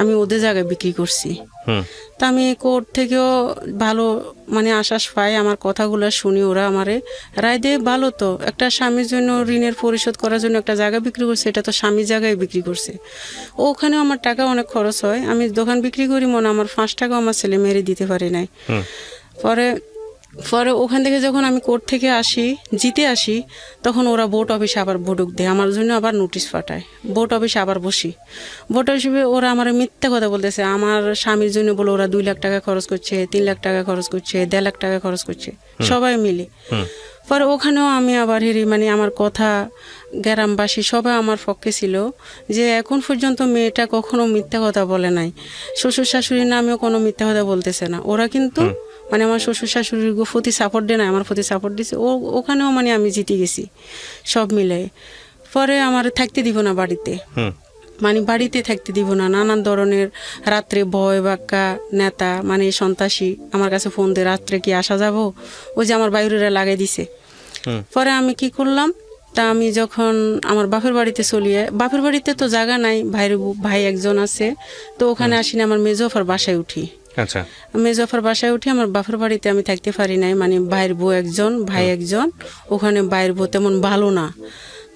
A: আমি ওদের জায়গায় বিক্রি করছি। তা আমি কোর্ট থেকেও ভালো মানে আশ্বাস পাই, আমার কথাগুলো শুনি, ওরা আমারে রায় দেয় ভালো। তো একটা স্বামীর জন্য ঋণের পরিশোধ করার জন্য একটা জায়গা বিক্রি করছে, এটা তো স্বামীর জায়গায় বিক্রি করছে। ওখানেও আমার টাকা অনেক খরচ হয়, আমি দোকান বিক্রি করি মনে আমার 5 টাকাও আমার ছেলে মেয়েরে দিতে পারি নাই। পরে ওখান থেকে যখন আমি কোর্ট থেকে আসি, জিতে আসি, তখন ওরা বোর্ড অফিসে আবার বডুক দেয়, আমার জন্য আবার নোটিশ পাঠায়। বোর্ড অফিসে আবার বসি, বোর্ড অফিসে ওরা আমার মিথ্যা কথা বলতেছে, আমার স্বামীর জন্য বলে ওরা 2 লাখ টাকা খরচ করছে, 3 লাখ টাকা খরচ করছে, 1.5 লাখ টাকা খরচ করছে, সবাই মিলে। পরে ওখানেও আমি আবার মানে আমার কথা গ্রামবাসী সবাই আমার পক্ষে ছিল, যে এখন পর্যন্ত মেয়েটা কখনো মিথ্যা কথা বলে নাই, শ্বশুর শাশুড়ির নামেও কোনো মিথ্যা কথা বলতেছে না। ওরা কিন্তু মানে আমার শ্বশুর শাশুড়ির প্রতি সাপোর্ট দেয় না, আমার প্রতি সাপোর্ট দিছে। ওখানেও মানে আমি জিতে গেছি সব মিলে। পরে আমার থাকতে দিব না বাড়িতে, মানে বাড়িতে থাকতে দিব না, নানান ধরনের রাত্রে ভয় বাক্কা নেতা মানে সন্ত্রাসী আমার কাছে ফোন দিয়ে, রাত্রে কি আসা যাব, ওই যে আমার বাইরেরা লাগাই দিছে। পরে আমি কি করলাম, তা আমি যখন আমার বাপের বাড়িতে চলিয়ে, বাপের বাড়িতে তো জায়গা নাই, ভাই একজন আছে, তো ওখানে আসিনি, আমার মেজোফার বাসায় উঠি।
B: আচ্ছা।
A: মেজোফার বাসায় উঠি, আমার বাপের বাড়িতে আমি থাকতে পারি নাই, মানে ভাইয়ের বউ একজন, ভাই একজন, ওখানে ভাইয়ের বউ তেমন ভালো না।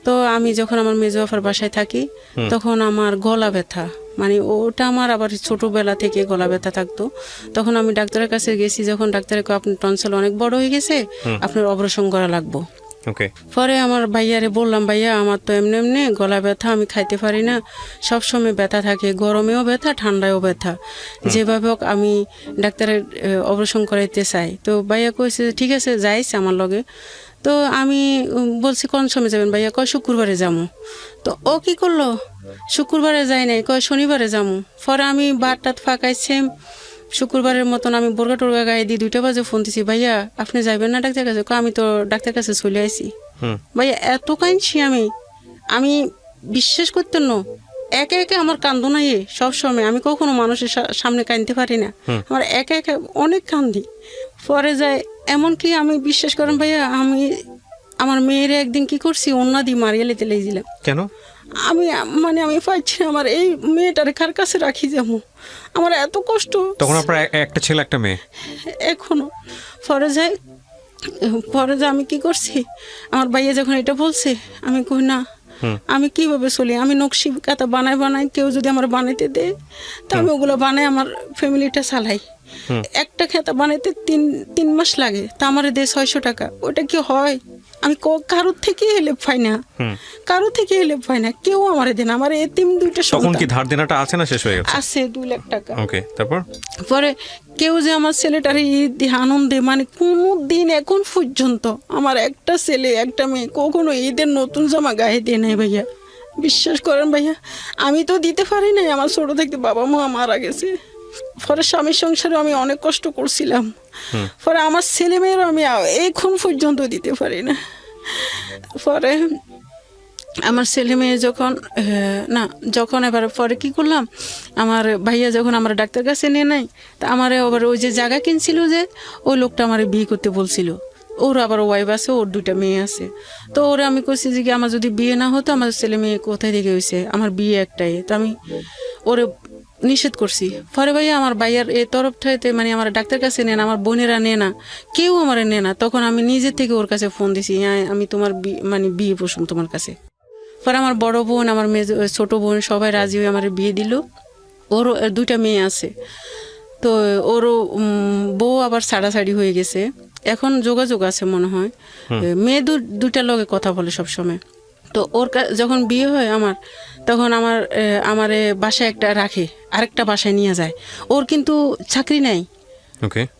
A: তো আমি যখন আমার মেজোফার বাসায় থাকি, তখন আমার গলা ব্যথা, মানে ওটা আমার আবার ছোটবেলা থেকে গলা ব্যথা থাকতো। তখন আমি ডাক্তারের কাছে গেছি, যখন ডাক্তারের কয় আপনার টনসিল অনেক বড় হয়ে গেছে, আপনার অপারেশন করা লাগবো। পরে আমার ভাইয়ারে বললাম, ভাইয়া আমার তো এমনি এমনি গলা ব্যথা, আমি খাইতে পারি না, সবসময় ব্যথা থাকে, গরমেও ব্যথা ঠান্ডায়ও ব্যথা, যেভাবে হোক আমি ডাক্তারের অপারেশন করাইতে চাই। তো ভাইয়া কইছে ঠিক আছে যাইস আমার লগে। তো আমি বলছি কোন সময় যাবেন ভাইয়া, কয় শুক্রবারে যাবো। তো ও কি করলো, শুক্রবারে যাই নাই, কয় শনিবারে যাবো। পরে আমি বারটাত ফাঁকাইছে, শুক্রবারের মতন আমি বোরগা টোরগা গায়ে দিয়ে 2টা বাজে ফোন দিছি, ভাইয়া আপনি যাইবেন না ডাক্তার কাছে? আমি তো ডাক্তার কাছে চলে আইছি। ভাইয়া এত কাঁদছি আমি বিশ্বাস করতেন না, একে একে আমার কান্দো নাই সবসময়, আমি কখনো মানুষের সামনে কাঁদতে পারি না, আমার একে একে অনেক কান্দি। পরে যায় এমনকি আমি বিশ্বাস করেন ভাইয়া, আমি আমার মেয়ের একদিন কি করছি, অন্য দিয়ে মারিয়ে লেতে লেগেছিলাম।
B: কেন?
A: আমি পাচ্ছি না, আমার এই মেয়েটারে কার কাছে রাখি যাবো, আমার এত কষ্ট।
B: তখন আপনার একটা ছেলে একটা মেয়ে
A: এখনো। পরে যায় আমি কি করছি, আমার ভাইয়া যখন এটা বলছে, আমি কই না, আমি কিভাবে চলি, আমি নকশি কাতা বানাই, কেউ যদি আমার বানাইতে দেয় তা আমি ওগুলো বানাই আমার ফ্যামিলিটা চালাই। একটা খেতা বানাইতে 3 মাস লাগে, তা আমার দেয় 600 টাকা। ওটা কি হয়? আমি কারোর থেকে হেল্প পাই না, কেউ আমার দেয় না, আমার এতিম 2টা সন্তান।
B: তখন কি ধার দেনাটা আছে না শেষ হয়ে গেছে?
A: আছে 2 লাখ টাকা।
B: ওকে, তারপর
A: পরে কেউ যে আমার ছেলেটার ঈদ আনন্দে, মানে কোনো দিন এখন পর্যন্ত আমার একটা ছেলে একটা মেয়ে কখনো ঈদের নতুন জামা গায়ে দিয়ে নেয় ভাইয়া। বিশ্বাস করেন ভাইয়া, আমি তো দিতে পারি নাই, আমার ছোট থেকে বাবা মা মারা গেছে। পরে স্বামীর সংসারে আমি অনেক কষ্ট করছিলাম, পরে আমার ছেলে মেয়েরও আমি এখন পর্যন্ত দিতে পারি না। পরে আমার ছেলে মেয়ে যখন এবার পরে কি করলাম, আমার ভাইয়া যখন আমার ডাক্তার কাছে নিয়ে নাই, তা আমার আবার ওই যে জায়গা কিনছিল, যে ওই লোকটা আমার বিয়ে করতে বলছিল, ওর আবার ওয়াইফ আছে, ওর 2টা মেয়ে আছে। তো ওরা আমি কইছি যে আমার যদি বিয়ে না হতো, আমার ছেলে মেয়ে কোথায় থেকে হয়েছে, আমার বিয়ে একটাই, তো আমি ওরে নিষেধ করছি। পরে ভাইয়া আমার ভাইয়ার এই তরফটাতে মানে আমার ডাক্তার কাছে নেন, আমার বোনেরা নেয় না, কেউ আমার নেয় না। তখন আমি নিজে থেকে ওর কাছে ফোন দিছি, আমি তোমার বিয়ে বসুন তোমার কাছে। পরে আমার বড় বোন, আমার ছোট বোন সবাই রাজি হয়ে আমার বিয়ে দিল। ওরও 2টা মেয়ে আছে, তো ওরও বউ আবার ছাড়াছাড়ি হয়ে গেছে, এখন যোগাযোগ আছে মনে হয়। মেয়ে 2টার লগে কথা বলে সবসময়। তো ওর যখন বিয়ে হয় আমার, তখন আমার বাসায় একটা রাখে, আরেকটা বাসায় নিয়ে যায়। ওর কিন্তু চাকরি নাই,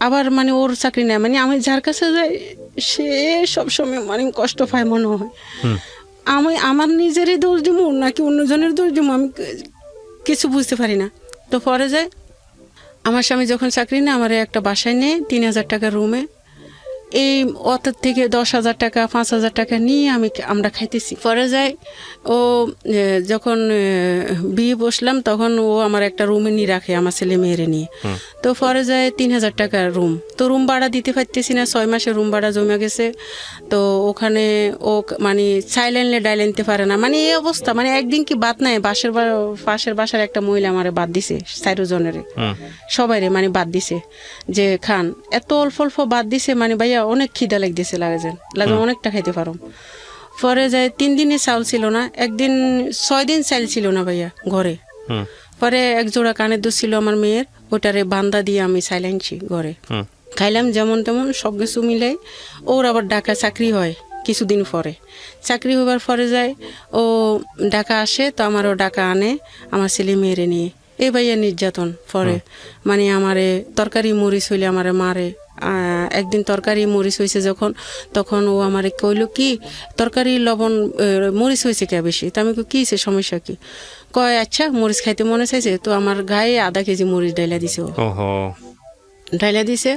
A: আবার মানে ওর চাকরি নাই, মানে আমি যার কাছে যাই সে সবসময় মানে কষ্ট পায় মনে হয়। আমি আমার নিজেরই দোষ দিব নাকি অন্যজনের দোষ দিব, আমি কিছু বুঝতে পারি না। তো পরে যায় আমার স্বামী যখন চাকরি নেয় আমার একটা বাসায় নেয় 3,000 টাকা রুমে, এই অত থেকে 10,000 টাকা 5,000 টাকা নিয়ে আমরা খাইতেছি। পরে যায় ও যখন বিয়ে বসলাম তখন ও আমার একটা রুমে নিয়ে রাখে আমার ছেলে মেয়েরে নিয়ে। তো পরে যায় 3,000 টাকা রুম, তো রুম ভাড়া দিতে পারতেছি না, 6 মাসে রুম ভাড়া জমে গেছে। তো ওখানে ও মানে চাইলেনলে ডাইলেনতে পারে না, মানে এই অবস্থা। মানে একদিন কি বাদ নাই, পাশের বাসার একটা মহিলা আমারে বাদ দিছে 4 জনেরে, সবাইরে মানে বাদ দিছে যে খান, এত অল্প অল্প বাদ দিছে। মানে ভাইয়া অনেক খিদা লাগতেছে, লাগে অনেকটা খাইতে পারো। পরে যায় 3 দিনে চাউল ছিল না, একদিন 6 দিন চাল ছিল না ভাইয়া ঘরে। পরে এক জোড়া কানের দুধ ছিল আমার মেয়ের, ওটারে বান্দা দিয়ে আমি চাইল আনছি ঘরে, খাইলাম যেমন তেমন সব কিছু মিলাই। ওর আবার ঢাকা চাকরি হয় কিছুদিন পরে, চাকরি হবার পরে যায় ও ঢাকা আসে, তো আমারও ঢাকা আনে আমার ছেলে মেয়েরে নিয়ে। এই ভাইয়া নির্যাতন পরে, মানে আমারে তরকারি মরিচ হইলে আমারে মারে। একদিন তরকারি মরিচ হয়েছে যখন, তখন ও আমারে কইল কি তরকারি লবণ মরিচ হয়েছে কে বেশি, তো আমি কি হয়েছে সমস্যা কি, কয় আচ্ছা মরিচ খাইতে মনে চাইছে, তো আমার গায়ে আধা কেজি মরিচ ডাইলা দিছে। ও ডাইলা দিছে।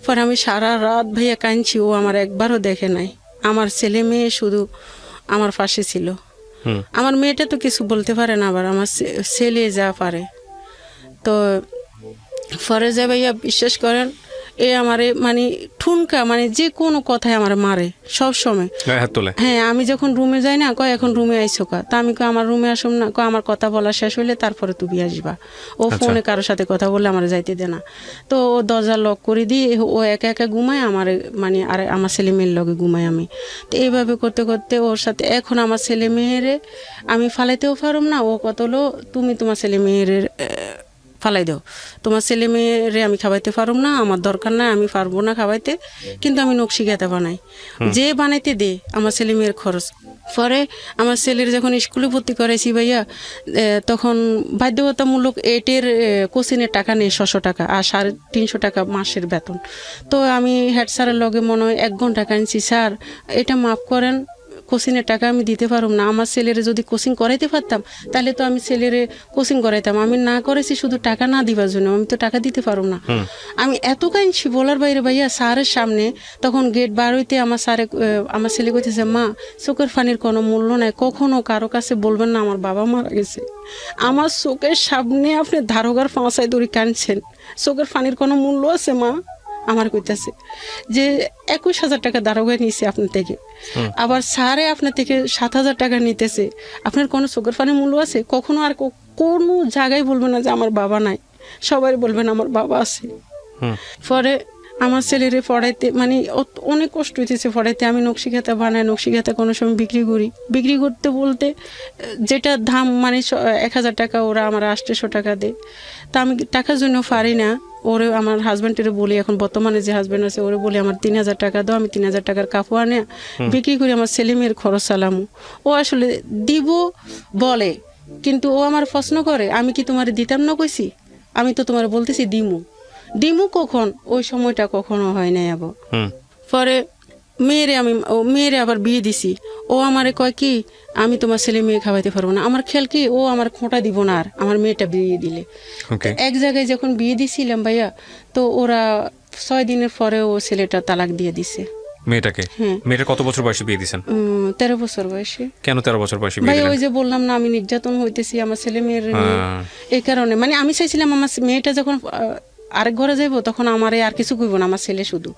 A: পরে আমি সারা রাত ভাইয়া কাঁদছি, ও আমার একবারও দেখে নাই। আমার ছেলে মেয়ে শুধু আমার পাশে ছিল। আমার মেয়েটা তো কিছু বলতে পারে না, আবার আমার ছেলে যা পারে। তো পরে যা ভাইয়া বিশ্বাস করেন, এ আমারে মানে ঠুনকা, মানে যে কোনো কথায় আমার মারে সব সময়। হ্যাঁ, আমি যখন রুমে যাই না, কয় এখন রুমে আইসো কা, তা আমি আমার রুমে আসুম না, কয় আমার কথা বলা শেষ হইলে তারপরে তুমি আসবা। ও ফোনে কারোর সাথে কথা বললে আমার যাইতে দে না। তো ও দরজা লক করে দিয়ে ও একা একা ঘুমায়, আমার মানে আর আমার ছেলে মেয়ের লগে ঘুমাই আমি। তো এইভাবে করতে করতে ওর সাথে এখন আমার ছেলে মেয়েরে আমি ফালাইতেও পারুম না। ও কত হলো তুমি তোমার ছেলে মেয়ের ফালাই দাও, তোমার ছেলে মেয়েরে আমি খাওয়াইতে পারব না, আমার দরকার নাই, আমি পারবো না খাওয়াইতে, কিন্তু আমি নকশি গাঁথা বানাই, যে বানাইতে দে আমার ছেলে মেয়ের খরচ। পরে আমার ছেলের যখন স্কুলে ভর্তি করাইছি ভাইয়া, তখন বাধ্যতামূলক 8-এর কোচিংয়ের টাকা নেই 600 টাকা, আর 350 টাকা মাসের বেতন। তো আমি হেড স্যারের লগে মনে হয় 1 ঘন্টা কাঁদছি, স্যার এটা মাফ করেন, কোচিংয়ের টাকা আমি দিতে পারুম না। আমার ছেলেরে যদি কোচিং করাইতে পারতাম তাহলে তো আমি ছেলেরে কোচিং করাইতাম, আমি না করেছি শুধু টাকা না দিবার জন্য, আমি তো টাকা দিতে পারুম না। আমি এত কাঁদছি বলার বাইরে ভাইয়া। স্যারের সামনে তখন গেট বার হইতে আমার স্যারে আমার ছেলে কইতেছে, মা চোখের পানির কোনো মূল্য নাই, কখনো কারো কাছে বলবেন না আমার বাবা মারা গেছে। আমার চোখের সামনে আপনি দারোগার ফাঁসায় দড়ি কাঁদছেন, চোখের পানির কোনো মূল্য আছে মা? আমার কইতাছে যে 21,000 টাকা দারোগায় নিয়েছে আপনার থেকে, আবার স্যারে আপনার থেকে 7,000 টাকা নিতেছে, আপনার কোনো চোখের পানির মূল্য আছে? কখনো আর কোনো জায়গায় বলবেন না যে আমার বাবা নাই, সবাই বলবেন আমার বাবা আছে। পরে আমার ছেলেরে পড়াইতে মানে অনেক কষ্ট হইতেছে পড়াইতে। আমি নকশি খাতা বানাই, নকশি খাতা কোনো সময় বিক্রি করতে বলতে যেটা দাম মানে 1,000 টাকা, ওরা আমার 800 টাকা দেয়। তা আমি টাকার জন্য পারি না। ওরে আমার হাজব্যান্ডের বলি, এখন বর্তমানে যে হাজব্যান্ড আছে ওরে বলি আমার 3,000 টাকা দাও, আমি 3,000 টাকার কাপড় আনে বিক্রি করি, আমার ছেলে মেয়ের খরচ চালামু। ও আসলে দিব বলে, কিন্তু ও আমার প্রশ্ন করে আমি কি তোমার দিতাম না কইছি? আমি তো তোমার বলতেছি দিমু কখন, ওই সময়টা কখনো হয় নাই। আবার পরে মেয়েরে আবার বিয়ে দিছি। ও আমারে কয় কি আমি তোমার ছেলে মেয়ে খাওয়াইতে পারবো না। আমার খেয়াল কি ও আমার খোঁটা দিব না আর আমার মেয়েটা বিয়ে দিলে। এক জায়গায় যখন বিয়ে দিছিলাম ভাইয়া, তো ওরা 6 দিনের পরে ও ছেলেটা তালাক দিয়ে দিছে
B: মেয়েটাকে। মেয়েটার কত বছর বয়সে বিয়ে দিয়েছেন?
A: 13 বছর বয়সে।
B: কেন 13 বছর বয়সে বিয়ে
A: ভাই
B: দিলেন?
A: ওই যে বললাম না আমি নির্যাতন হইতেছি আমার ছেলে মেয়ের নিয়ে, এই কারণে। মানে আমি চাইছিলাম আমার মেয়েটা যখন আরেক ঘরে যাইবো তখন আমারে আর কিছু কইব না, আমার ছেলে শুধু।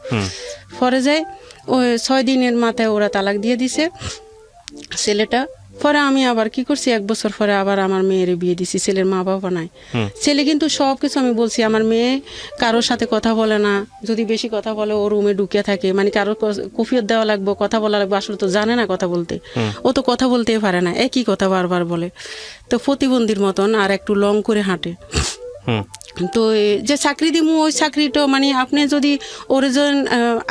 A: পরে যায় ওই 6 দিনের মাথায় ওরা তালাক দিয়ে দিছে ছেলেটা। পরে আমি আবার কি করছি, 1 বছর পরে আবার আমার মেয়ের বিয়ে দিছি। ছেলের মা বাবা নাই, ছেলে কিন্তু সব কিছু আমি বলছি। আমার মেয়ে কারোর সাথে কথা বলে না, যদি বেশি কথা বলে ও রুমে ঢুকে থাকে, মানে কারোর কফিয়ত দেওয়া লাগবে, কথা বলা লাগবে, আসলে তো জানে না কথা বলতে। ও তো কথা বলতেই পারে না, একই কথা বারবার বলে। তো প্রতিবন্ধীর মতন আর একটু লং করে হাঁটে। তো যে চাকরি দিমু ওই চাকরিটা মানে আপনি যদি ওরিজন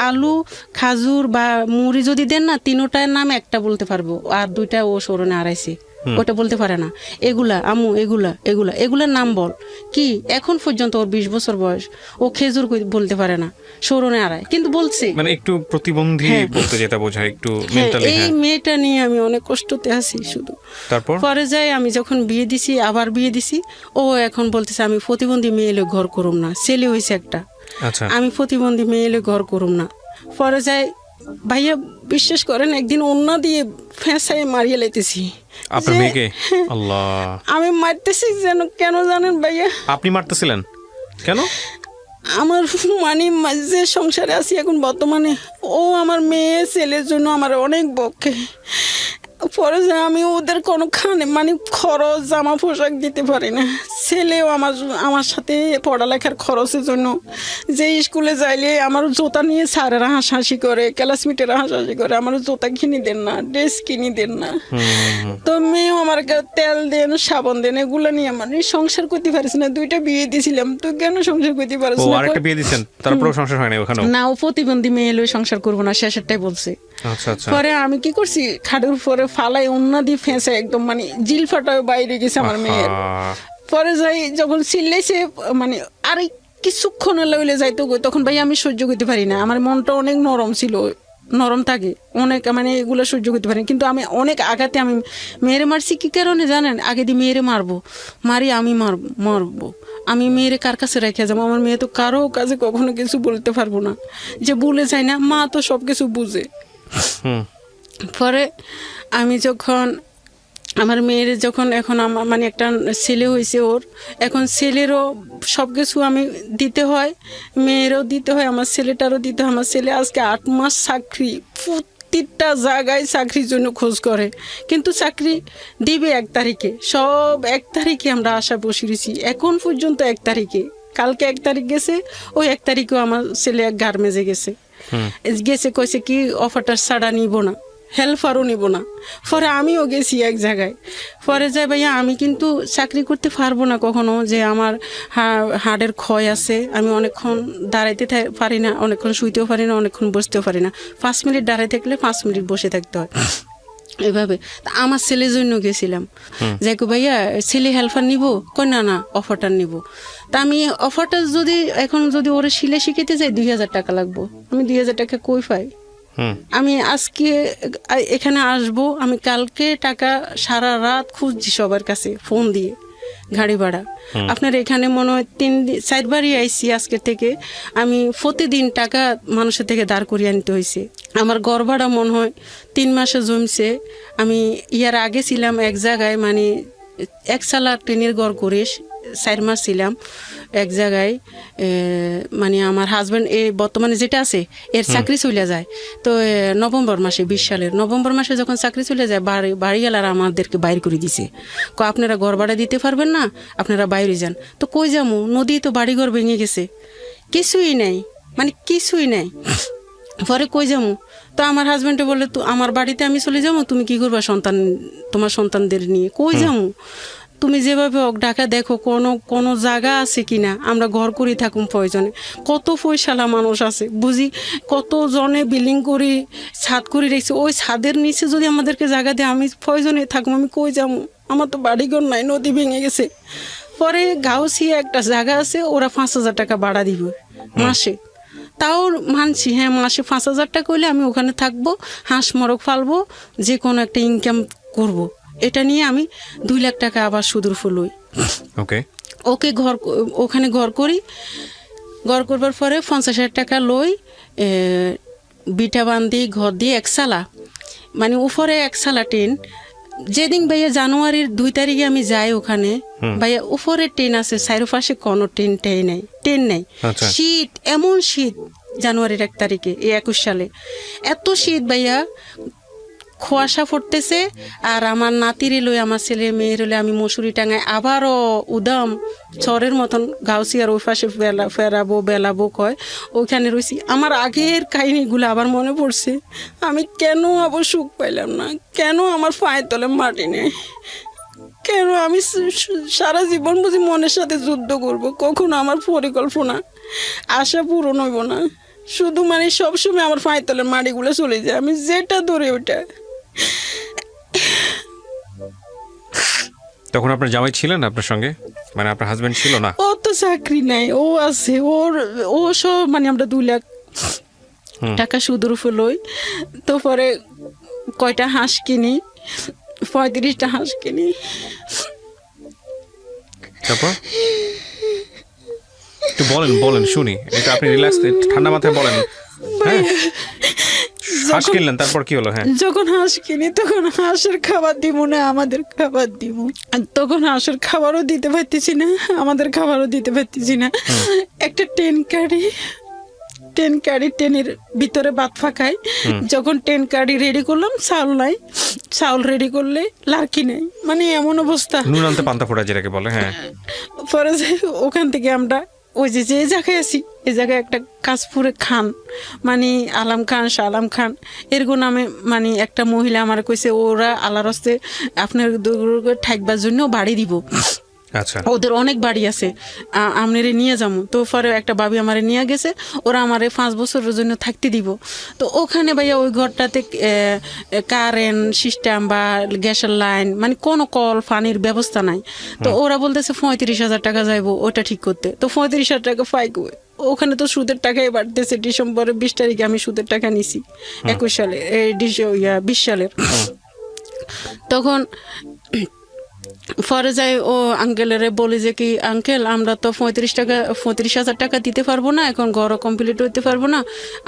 A: আলু খাজুর বা মুড়ি যদি দেন না, 3টার নাম একটা বলতে পারবো, আর 2টা ও স্মরণে হারাইছে। ওটা বলতে পারে না। এগুলা আম্মু, এগুলা এগুলা এগুলার নাম বল কি। এখন পর্যন্ত ওর 20 বছর বয়স, ও খেজুর বলতে পারে না, সরনে আড়ায়, কিন্তু বলছে।
B: মানে একটু প্রতিবন্ধী বলতে যেটা বোঝায়, একটু
A: হ্যাঁ,
B: মেন্টালি।
A: এই মেয়েটা নিয়ে আমি অনেক কষ্টতে আছি শুধু।
B: তারপর
A: পরে যাই আমি যখন বিয়ে দিছি, আবার বিয়ে দিছি, ও এখন বলতেছে আমি প্রতিবন্ধী মেয়ে এলে ঘর করুম না, ছেলে হয়েছে একটা,
B: আচ্ছা
A: আমি প্রতিবন্ধী মেয়ে এলে ঘর করুম না। পরে যাই ভাইয়া বিশ্বাস করেন, একদিন অন্যা দিয়ে ফেঁসায় মারিয়ে লাইতেছি।
B: আপনার
A: যে-
B: মেয়েকে? আল্লাহ,
A: আমি মারতেছি যেন, কেন জানেন ভাইয়া?
B: আপনি মারতেছিলেন কেন?
A: আমার মানে যে সংসারে আছি এখন বর্তমানে, ও আমার মেয়ে ছেলের জন্য আমার অনেক বকে। পরে যে আমি ওদের কোনো মানে খরচ জামা পোশাক দিতে পারি না। ছেলেও আমার সাথে পড়ালেখার খরচের জন্য যে স্কুলে যাইলে আমার জুতা নিয়ে স্যারেরা হাসাহাসি করে, ক্লাসমেটেরা হাসাহাসি করে, আমার জুতা কিনে দেন না, ড্রেস কিনে দেন না। তো মেয়েও আমার তেল দেন, সাবান দেন, এগুলো নিয়ে আমার সংসার করতে পারিস না। 2টা বিয়ে দিয়েছিলাম, তুই কেন সংসার করতে পারিস
B: ও
A: না?
B: আরেকটা বিয়ে দিয়েছেন, তারপরেও সংসার হয় না ওখানে?
A: না, ও প্রতিবন্ধী মেয়ে এলো সংসার করবো না, শেষেরটাই বলছে।
B: আচ্ছা আচ্ছা।
A: পরে আমি কি করছি, খাটের উপরে ফালাই অন্য দিয়ে ফেঁসে একদম মানে জিল ফাটায় বাইরে গেছে আমার মেয়ের। পরে যাই যখন চিল্লাইছে, মানে আর কিছুক্ষণ লইলে যাইতো গো, তখন ভাই আমি সহ্য করতে পারি না। আমার মনটা অনেক নরম ছিল, নরম থাকে অনেক, মানে এগুলো সহ্য করতে পারি। কিন্তু আমি অনেক আঘাতে আমি মেয়েরে মারছি। কি কারণে জানেন? আগে দিয়ে মেয়েরে মারবো, আমি মারবো, আমি মেয়েরে কার কাছে রেখে যাবো? আমার মেয়ে তো কারো কাছে কখনো কিছু বলতে পারবো না, যে বলে যায় না, মা তো সব কিছু বুঝে। পরে আমি যখন আমার মেয়ের যখন এখন আমার মানে একটা ছেলে হয়েছে ওর, এখন ছেলেরও সব কিছু আমি দিতে হয়, মেয়েরও দিতে হয়, আমার ছেলেটারও দিতে হয়। আমার ছেলে আজকে 8 মাস চাকরি, প্রতিটা জায়গায় চাকরির জন্য খোঁজ করে, কিন্তু চাকরি দিবে 1 তারিখে। সব 1 তারিখে আমরা আশা বসিয়েছি, এখন পর্যন্ত 1 তারিখে। কালকে 1 তারিখ গেছে, ওই 1 তারিখেও আমার ছেলে এক গার্মেজে গেছে, কইছে কি অফারটা ছাড়া নিব না, হেল্পারও নিব না। পরে আমিও গেছি এক জায়গায়। পরে যাই ভাইয়া আমি কিন্তু চাকরি করতে পারবো না কখনো, যে আমার হাড়ের ক্ষয় আছে, আমি অনেকক্ষণ দাঁড়াইতে পারি না, অনেকক্ষণ শুইতেও পারি না, অনেকক্ষণ বসতেও পারি না। 5 মিনিট দাঁড়াই থাকলে 5 মিনিট বসে থাকতে হয়, এভাবে। তা আমার ছেলের জন্য গেছিলাম, যাই কো ভাইয়া ছেলে হেল্পার নিব, কই না না অফারটা নিব। তা আমি অফারটা যদি এখন যদি ওরা সিলে শিখাইতে যাই 2000 টাকা লাগবো, আমি 2000 টাকা কই পাই? আমি আজকে এখানে আসব, আমি কালকে টাকা সারা রাত খুঁজছি সবার কাছে ফোন দিয়ে, গাড়ি ভাড়া। আপনার এখানে মনে হয় 3-4 বারই আইসি আজকে থেকে, আমি প্রতিদিন টাকা মানুষের থেকে দাঁড় করিয়ে আনতে হয়েছে। আমার ঘর ভাড়া মনে হয় 3 মাসে জমছে। আমি ইয়ার আগে ছিলাম এক জায়গায়, মানে 1 সালা টিনের ঘর করে 4 মাস ছিলাম এক জায়গায়। মানে আমার হাজব্যান্ড বর্তমানে যেটা আছে এর চাকরি চলে যায়, তো নভেম্বর মাসে 20 সালের নভেম্বর মাসে যখন চাকরি চলে যায়, বাড়িওয়ালারা আমাদেরকে বাইর করে দিছে, আপনারা ঘর ভাড়া দিতে পারবেন না, আপনারা বাইরে যান। তো কই যাবো? নদী তো বাড়িঘর ভেঙে গেছে, কিছুই নেই, মানে কিছুই নেই। পরে কই যাবো? তো আমার হাজব্যান্ডে বলে, তো আমার বাড়িতে আমি চলে যাবো, তুমি কি করবা তোমার সন্তানদের নিয়ে? কই যাবো? তুমি যেভাবে ঢাকা দেখো কোনো জায়গা আছে কিনা, আমরা ঘর করে থাকুন প্রয়োজনে। কত পয়সালা মানুষ আছে বুঝি, কত জনে বিল্ডিং করি, ছাদ করে রেখেছে, ওই ছাদের নিচে যদি আমাদেরকে জায়গা দেয়, আমি প্রয়োজনে থাকবো, আমি কই যাবো? আমার তো বাড়িঘর নাই, নদী ভেঙে গেছে। পরে গাউসিয়া একটা জায়গা আছে, ওরা 5000 টাকা ভাড়া দিবে মাসে। তাও মানছি, হ্যাঁ মাসে 5000 টাকা হইলে আমি ওখানে থাকবো, হাঁস মরক ফালবো, যে কোনো একটা ইনকাম করব। এটা নিয়ে আমি 2 লাখ টাকা আবার সুদূর ফুলই। ওখানে ঘর করি, ঘর করবার পরে 50,000 টাকা লই, বিটা বান্ধি ঘর দিয়ে 1 সালা, মানে উপরে 1 সালা টিন। যেদিন ভাইয়া জানুয়ারির 2 তারিখে আমি যাই ওখানে, ভাইয়া উপরে টিন আছে, চারপাশে কোনো টিন নেই। শীত, এমন শীত জানুয়ারির 1 তারিখে, এই 21 সালে এত শীত ভাইয়া, কুয়াশা পড়তেছে। আর আমার নাতিরে লই, আমার ছেলে মেয়ের হলে আমি মশুরি টাঙায় আবারও উদাম চরের মতন গাউসিয়ার ওই পাশে বেলাবো কয়, ওইখানে রয়েছি। আমার আগের কাহিনীগুলো আবার মনে পড়ছে, আমি কেন আবার সুখ পাইলাম না, কেন আমার পায়ের তলে মাটি নেই, কেন আমি সারা জীবন বুঝি মনের সাথে যুদ্ধ করব, কখনো আমার পরিকল্পনা আশা পূরণ হইব না। শুধু মানে সবসময় আমার পায়ের তলের মাটিগুলো চলে যায়, আমি যেটা ধরে ওটা।
B: তখন আপনার জামাই ছিলেন আপনার সঙ্গে, মানে আপনার হাজবেন্ড ছিল না?
A: ও তো চাকরি নাই, ও আছে, ও সব মানে আমরা 2 লাখ টাকা সুদের উপর লই। তো পরে কয়টা হাঁস কিনি, 35টা হাঁস কিনি।
B: তারপর একটু বলেন শুনি, এটা আপনি রিল্যাক্স ঠান্ডা মাথায় বলেন। হ্যাঁ, হাঁস কিনলেন, তারপর কি হলো? হ্যাঁ,
A: যখন হাঁস কিনি তখন হাঁসের খাবার দিব না, আমাদের খাবার দিব। তখন হাঁসের খাবারও দিতে পারতেছি না, আমাদের খাবারও দিতে পারতেছি না। একটা টেন কারি টেনের ভিতরে ভাত ফাঁকাই। যখন 10 কারি রেডি করলাম, চাউল নাই, চাউল রেডি করলে লার্কি নেই, মানে এমন অবস্থা।
B: নুন আনতে পান্তা ফোড়া যেটাকে বলে। হ্যাঁ,
A: পরে ওখান থেকে আমরা ওই যে জায়গায় আছি, এই জায়গায় একটা কাশপুরে খান, মানে আলাম খান, শালাম খান এরকম নামে মানে একটা মহিলা আমার কইছে ওরা আল্লাহর হস্তে আপনার ঠাকবার জন্য বাড়ি দিব।
B: আচ্ছা,
A: ওদের অনেক বাড়ি আছে, আমনেরে নিয়ে যাবো। তো পরে একটা ভাবি আমারে নিয়ে গেছে, ওরা আমারে 5 বছরের জন্য থাকতে দিব। তো ওখানে ভাইয়া ওই ঘরটাতে কারেন্ট সিস্টেম বা গ্যাসের লাইন মানে কোনো কল পানির ব্যবস্থা নাই। তো ওরা বলতেছে 35,000 টাকা যাইবো ওটা ঠিক করতে। তো 35,000 টাকা পাইব, ওখানে তো সুদের টাকাই বাড়তেছে। ডিসেম্বরের 20 তারিখে আমি সুদের টাকা নিছি, 21 সালে, 20 সালের। তখন পরে যাই ও আঙ্কেলেরে বলি যে কি আঙ্কেল আমরা তো 35,000 টাকা দিতে পারবো না, এখন ঘরও কমপ্লিট হইতে পারবো না,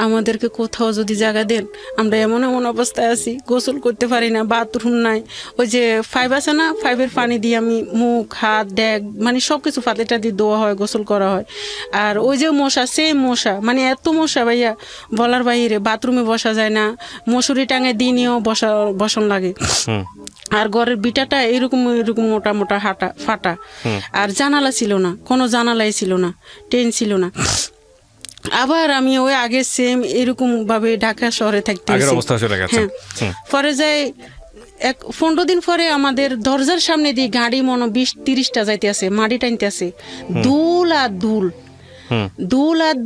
A: আমাদেরকে কোথাও যদি জায়গা দেন। আমরা এমন অবস্থায় আছি, গোসল করতে পারি না, বাথরুম নাই। ওই যে 5 আছে না, 5-এর পানি দিয়ে আমি মুখ হাত ড্যাগ মানে সব কিছু ফাতেটা দিয়ে ধোয়া হয়, গোসল করা হয়। আর ওই যে মশা, সেম মশা, মানে এত মশা ভাইয়া বলার বাইরে। বাথরুমে বসা যায় না, মশুরি টাঙে দিনেও বসন লাগে। আর ঘরের বিটাটা এরকম মোটা মোটা ফাটা। আর জানালা ছিল না, কোনো জানালাই ছিল না, টেন ছিল না। আবার আমি ওই আগে সেম এরকম ভাবে ঢাকা শহরে থাকতে। পরে যাই 15 দিন পরে আমাদের দরজার সামনে দিয়ে গাড়ি 20-30টা যাইতে আছে, মাটি টানতে আছে, দুল আর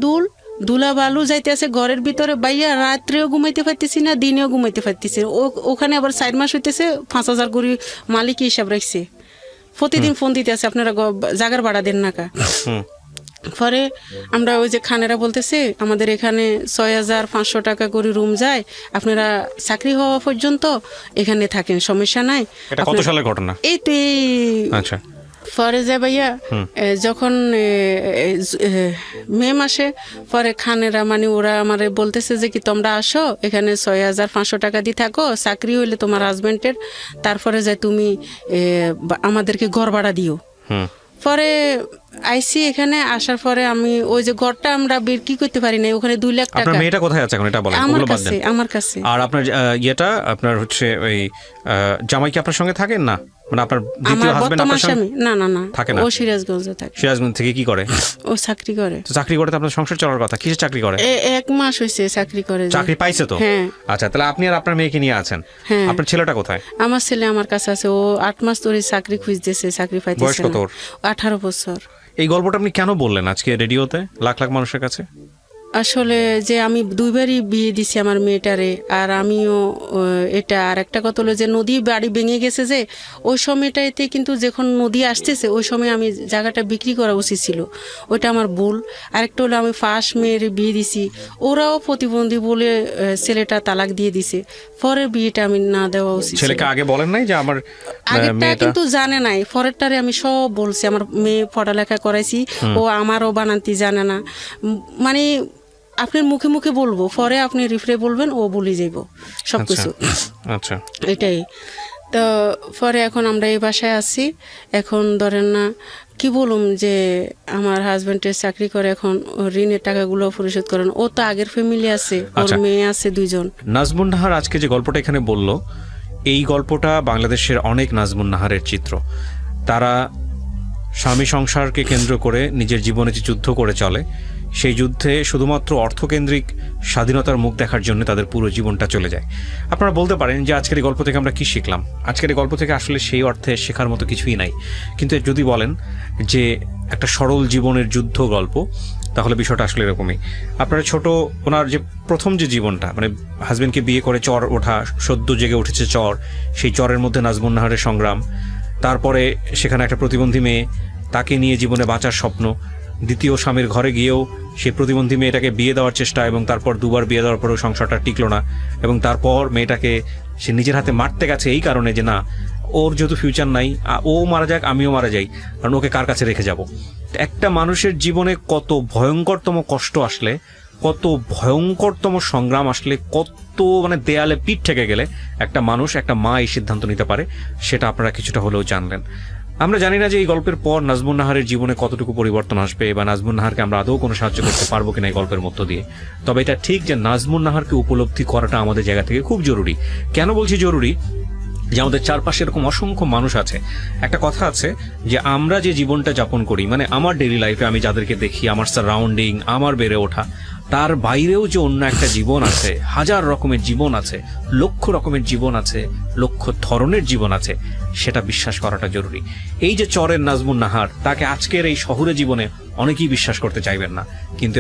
A: দুল দুলা বালু যাইতে আছে ঘরের ভিতরে। বাইয়া রাত্রেও ঘুমাইতে পারতেছি না, দিনেও ঘুমাইতে পারতেছি। ওখানে আবার 4 মাস হইতেছে, 5,000 করে মালিক হিসাব রাখছে। প্রতিদিন ফোন দিতে আছে, আপনারা জাগার ভাড়া দেন না কা। পরে আমরা ওই যে খানেরা বলতেছে আমাদের এখানে 6,500 টাকা করে রুম যায়, আপনারা চাকরি হওয়া পর্যন্ত এখানে থাকেন, সমস্যা নাই।
B: এটা কত সালের ঘটনা?
A: এই তো
B: আচ্ছা।
A: পরে যায় ভাইয়া যখন মে মাসে পরে খানেরা মানে ওরা আমারে বলতেছে যে কি তোমরা আসো এখানে 6,500 টাকা দিয়ে থাকো, চাকরি হইলে তোমার হাজবেন্ডের, তারপরে যায় তুমি আমাদেরকে ঘর ভাড়া দিও। পরে আইসি এখানে আসার পরে আমি ওই যে ঘরটা আমরা বিক্রি করতে পারি না, ওখানে 2 লাখ টাকা।
B: আপনার মেয়েটা কোথায় আছে এখন এটা বলেন?
A: আমার কাছে।
B: আর আপনার আপনার হচ্ছে ওই জামাই কি আপনার সঙ্গে থাকেন না? মানে আপনার দ্বিতীয় হাজবেন্ড আপনার সঙ্গে? না থাকে না,
A: ও সিরাজগঞ্জে থাকে।
B: সিরাজগঞ্জ থেকে কি করে?
A: ও চাকরি করে।
B: তো চাকরি করে তো আপনার সংসার চলার কথা, কিসের চাকরি করে?
A: 1 মাস হইছে চাকরি করে।
B: চাকরি পাইছে তো?
A: হ্যাঁ।
B: আচ্ছা, তাহলে আপনি আর আপনার মেয়েকে নিয়ে আছেন। আপনার ছেলেটা কোথায়?
A: আমার ছেলে আমার কাছে আছে, ও 8 মাস ধরে চাকরি খুঁজতেছে, চাকরি পাইতেছে না।
B: বয়স কত ওর?
A: 18 বছর।
B: এই গল্পটা আপনি কেন বললেন আজকে রেডিওতে লাখ লাখ মানুষের কাছে?
A: আসলে যে আমি 2বারই বিয়ে দিছি আমার মেয়েটারে, আর আমিও এটা। আর একটা কথা হলো যে নদী বাড়ি ভেঙে গেছে যে ওই সময়টাতে, কিন্তু যখন নদী আসতেছে ওই সময় আমি জায়গাটা বিক্রি করা উচিত ছিল, ওইটা আমার ভুল। আরেকটা হলো আমি ফার্স্ট মেয়ের বিয়ে দিছি, ওরাও প্রতিবন্ধী বলে ছেলেটা তালাক দিয়ে দিছে, পরের বিয়েটা আমি না দেওয়া উচিত।
B: ছেলেকে আগে বলেন নাই যে আমার
A: আগেরটা কিন্তু জানে নাই, পরেরটারে আমি সব বলছি। আমার মেয়ে পড়ালেখা করাইছি, ও আমারও বানান্তি জানে না, মানে আপনার মুখে মুখে বলবো, পরে আপনি রিফ্রে বলবেন, ও বলে যাইব সবকিছু।
B: আচ্ছা,
A: এটাই তো। পরে এখন আমরা এই বাসায় আছি, এখন ধরেন না কি বলুম যে আমার হাজবেন্ডের চাকরি করে, এখন ঋণের টাকাগুলো পরিশোধ করেন। ও তো আগের ফ্যামিলি আছে, ওর মেয়ে আছে 2জন।
B: নাজমুন নাহার আজকে যে গল্পটা এখানে বলল, এই গল্পটা বাংলাদেশের অনেক নাজমুন নাহারের চিত্র। তারা স্বামী সংসারকে কেন্দ্র করে নিজের জীবনে যে যুদ্ধ করে চলে, সেই যুদ্ধে শুধুমাত্র অর্থকেন্দ্রিক স্বাধীনতার মুখ দেখার জন্য তাদের পুরো জীবনটা চলে যায়। আপনারা বলতে পারেন যে আজকের এই গল্প থেকে আমরা কি শিখলাম? আজকের এই গল্প থেকে আসলে সেই অর্থে শেখার মতো কিছুই নাই। কিন্তু যদি বলেন যে একটা সরল জীবনের যুদ্ধ গল্প, তাহলে বিষয়টা আসলে এরকমই। আপনারা ছোট ওনার যে প্রথম যে জীবনটা, মানে হাজবেন্ডকে বিয়ে করে চর ওঠা, সদ্য জেগে উঠেছে চর, সেই চরের মধ্যে নাজমুন নাহারের সংগ্রাম, তারপরে সেখানে একটা প্রতিবন্ধী মেয়ে, তাকে নিয়ে জীবনে বাঁচার স্বপ্ন, দ্বিতীয় স্বামীর ঘরে গিয়েও সেই প্রতিবন্ধী মেয়েটাকে বিয়ে দেওয়ার চেষ্টা, এবং তারপর দুবার বিয়ে দেওয়ার পরেও সংসারটা টিকলো না, এবং তারপর মেয়েটাকে সে নিজের হাতে মারতে গেছে এই কারণে যে না, ওর যেহেতু ফিউচার নাই, ও মারা যাক আমিও মারা যাই, কারণ ওকে কার কাছে রেখে যাব। একটা মানুষের জীবনে কত ভয়ঙ্করতম কষ্ট আসলে, কত ভয়ঙ্করতম সংগ্রাম আসলে, কত মানে দেয়ালে পিঠ ঠেকে গেলে একটা মানুষ, একটা মা এই সিদ্ধান্ত নিতে পারে, সেটা আপনারা কিছুটা হলেও জানলেন। আমরা জানি না যে এই গল্পের পর নাজমুন নাহারের জীবনে কতটুকু পরিবর্তন আসবে, বা নাজমুন নাহারকে আমরা আদৌ কোনো সাহায্য করতে পারবো কিনা এই গল্পের মধ্য দিয়ে। তবে এটা ঠিক যে নাজমুন নাহারকে উপলব্ধি করাটা আমাদের জায়গা থেকে খুব জরুরি। কেন বলছি জরুরি? যে আমাদের চারপাশে এরকম অসংখ্য মানুষ আছে। একটা কথা আছে যে আমরা যে জীবনটা যাপন করি, মানে আমার ডেইলি লাইফে আমি যাদেরকে দেখি, আমার সারাউন্ডিং, আমার বেড়ে ওঠা, তার বাইরেও যে অন্য একটা জীবন আছে, হাজার রকমের জীবন আছে, লক্ষ রকমের জীবন আছে, লক্ষ ধরনের জীবন আছে, সেটা বিশ্বাস করাটা জরুরি। এই যে চরের নাজমুন নাহার, তাকে আজকের এই শহুরে জীবনে অনেকেই বিশ্বাস করতে চাইবেন না, কিন্তু